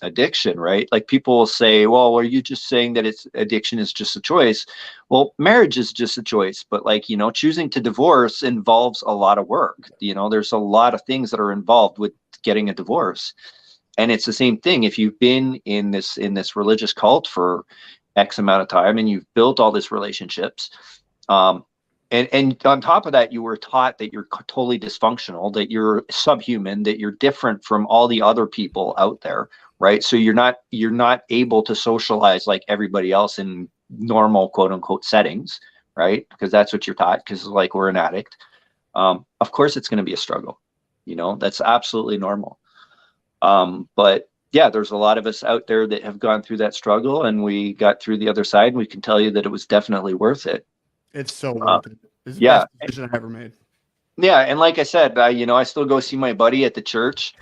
addiction, right? Like people will say, well, are you just saying that it's addiction is just a choice? Well, marriage is just a choice, but like, you know, choosing to divorce involves a lot of work. You know, there's a lot of things that are involved with getting a divorce. And it's the same thing. If you've been in this religious cult for X amount of time and you've built all these relationships, and on top of that, you were taught that you're totally dysfunctional, that you're subhuman, that you're different from all the other people out there, right? So you're not able to socialize like everybody else in normal quote unquote settings, right? Because that's what you're taught, because like we're an addict. Of course it's going to be a struggle, you know, that's absolutely normal. But yeah, there's a lot of us out there that have gone through that struggle, and we got through the other side, and we can tell you that it was definitely worth it.
It's so worth it. It's the
Yeah.
best decision I ever made.
Yeah, and like I said, you know, I still go see my buddy at the church.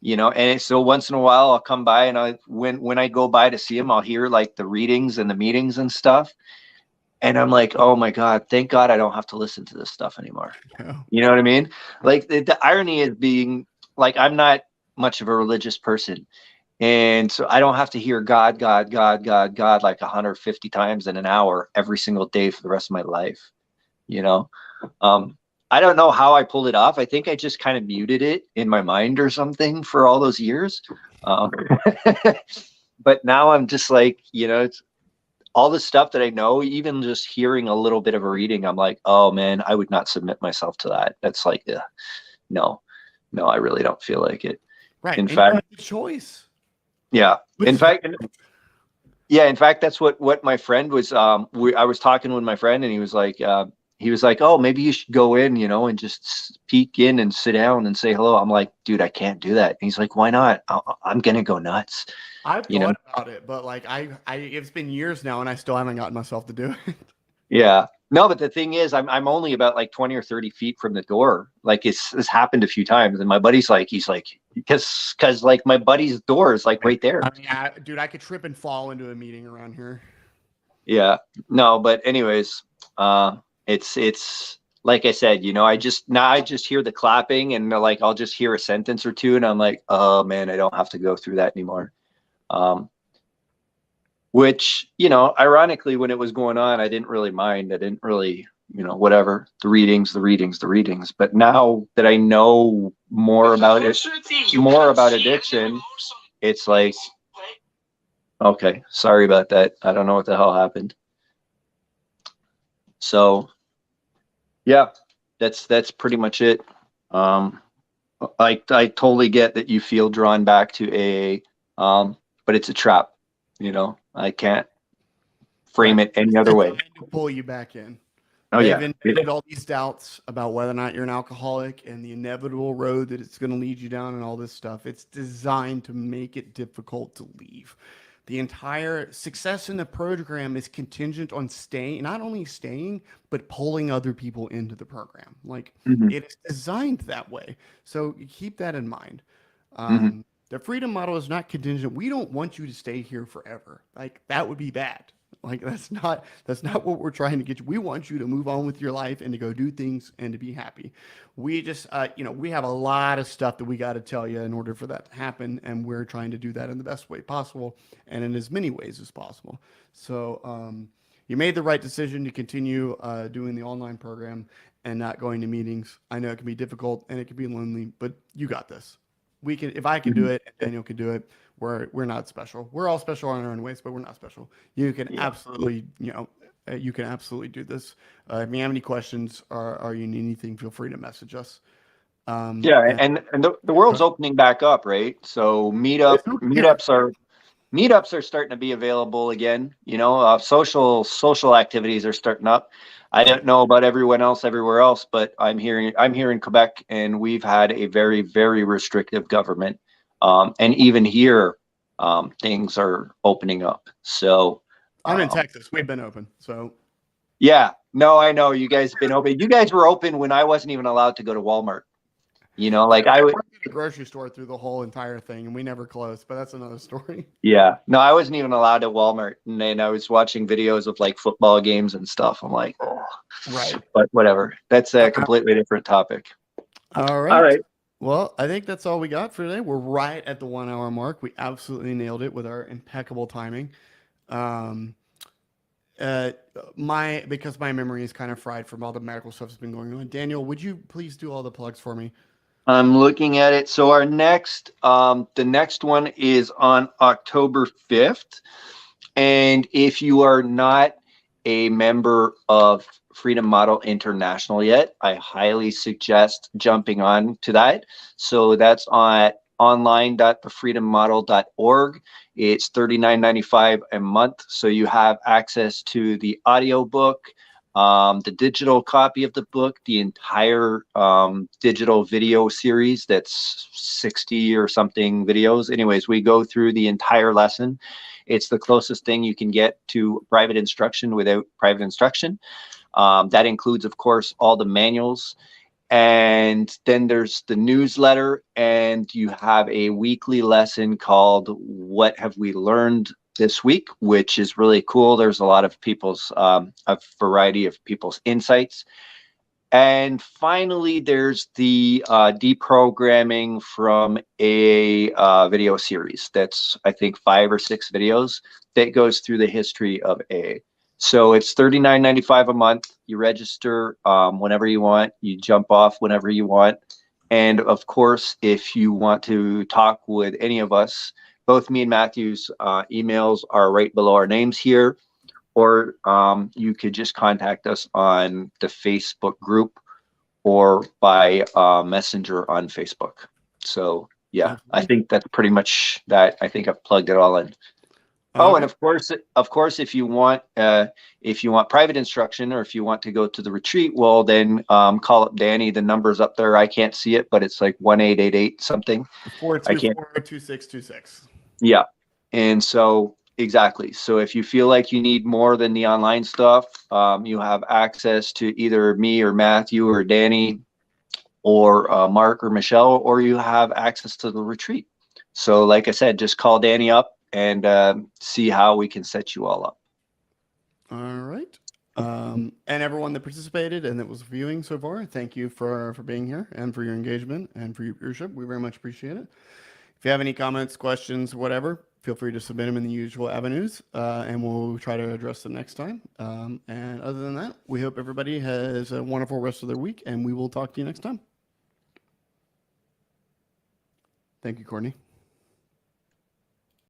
You know, and so once in a while I'll come by, and when I go by to see him, I'll hear like the readings and the meetings and stuff. And I'm like, oh my God, thank God I don't have to listen to this stuff anymore.
Yeah.
You know what I mean? Like the irony is being like, I'm not much of a religious person. And so I don't have to hear God, God, God, God, God like 150 times in an hour every single day for the rest of my life. You know? I don't know how I pulled it off. I think I just kind of muted it in my mind or something for all those years. But now I'm just like, you know, it's all the stuff that I know, even just hearing a little bit of a reading, I'm like, oh man, I would not submit myself to that. That's like, no, I really don't feel like it.
Right.
In
and
fact,
you have the choice.
yeah. In fact, that's what my friend was. I was talking with my friend, and he was like, oh, maybe you should go in, you know, and just peek in and sit down and say hello. I'm like, dude, I can't do that. And he's like, why not? I'm gonna go nuts.
I've
You know?
thought about it, but like it's been years now, and I still haven't gotten myself to do it.
Yeah. No, but the thing is, I'm only about like 20 or 30 feet from the door. Like it's happened a few times, and my buddy's like, because like my buddy's door is like right there.
I mean, dude, I could trip and fall into a meeting around here.
Yeah. No, but anyways, it's like I said, you know, I just hear the clapping, and like I'll just hear a sentence or two, and I'm like, oh man, I don't have to go through that anymore. Which, you know, ironically, when it was going on, I didn't really mind. I didn't really, you know, whatever, the readings. But now that I know more about it, more about addiction, it's like, okay, sorry about that. I don't know what the hell happened. So yeah, that's pretty much it. I totally get that you feel drawn back to AA, but it's a trap, you know. I can't frame it any other way.
To pull you back in.
Oh
They've
yeah,
invented all these doubts about whether or not you're an alcoholic and the inevitable road that it's going to lead you down and all this stuff. It's designed to make it difficult to leave. The entire success in the program is contingent on not only staying, but pulling other people into the program. Like it is designed that way. So keep that in mind. The freedom model is not contingent. We don't want you to stay here forever. Like that would be bad. Like that's not what we're trying to get you. We want you to move on with your life and to go do things and to be happy. We just, you know, we have a lot of stuff that we got to tell you in order for that to happen, and we're trying to do that in the best way possible and in as many ways as possible. So you made the right decision to continue doing the online program and not going to meetings. I know it can be difficult and it can be lonely, but you got this. We can, if I can do it, Daniel can do it. We're not special. We're all special in our own ways, but we're not special. You can absolutely, you know, you can absolutely do this. If you have any questions or you need anything, feel free to message us.
and the world's opening back up, right? So meetups are starting to be available again. You know, social activities are starting up. I don't know about everyone else everywhere else, but I'm here in Quebec, and we've had a very, very restrictive government And even here, things are opening up. So
I'm in Texas. We've been open. So
yeah, no, I know you guys have been open. You guys were open when I wasn't even allowed to go to Walmart. You know, like I would.
worked at a grocery store through the whole entire thing, and we never closed. But that's another story.
Yeah, no, I wasn't even allowed at Walmart, and then I was watching videos of like football games and stuff. I'm like, oh,
Right.
but whatever. That's a completely different topic.
All right.
All right.
Well, I think that's all we got for today. We're right at the 1 hour mark. We absolutely nailed it with our impeccable timing. Um, because my memory is kind of fried from all the medical stuff that's been going on. Daniel, would you please do all the plugs for me?
I'm looking at it. So our next, the next one is on October 5th. And if you are not a member of Freedom Model International yet, I highly suggest jumping on to that. So that's on online.thefreedommodel.org. It's $39.95 a month. So you have access to the audio book, the digital copy of the book, the entire digital video series that's 60 or something videos. Anyways, we go through the entire lesson. It's the closest thing you can get to private instruction without private instruction. That includes, of course, all the manuals. And then there's the newsletter, and you have a weekly lesson called What Have We Learned This Week, which is really cool. There's a lot of people's, a variety of people's insights. And finally, there's the deprogramming from a video series. That's, I think, 5 or 6 videos that goes through the history of AA. So it's $39.95 a month. You register whenever you want. You jump off whenever you want. And of course, if you want to talk with any of us, both me and Matthew's emails are right below our names here. Or you could just contact us on the Facebook group or by Messenger on Facebook. So yeah, I think that's pretty much that. I think I've plugged it all in. Oh, and of course, if you want private instruction, or if you want to go to the retreat, well, then call up Danny. The number's up there. I can't see it, but it's like 1-888 something.
424-2626.
Yeah, and so exactly. So if you feel like you need more than the online stuff, you have access to either me or Matthew or Danny or Mark or Michelle, or you have access to the retreat. So like I said, just call Danny up and see how we can set you all up.
All right. And everyone that participated and that was viewing so far, thank you for being here and for your engagement and for your viewership. We very much appreciate it. If you have any comments, questions, whatever, feel free to submit them in the usual avenues, and we'll try to address them next time. And other than that, we hope everybody has a wonderful rest of their week, and we will talk to you next time. Thank you, Courtney.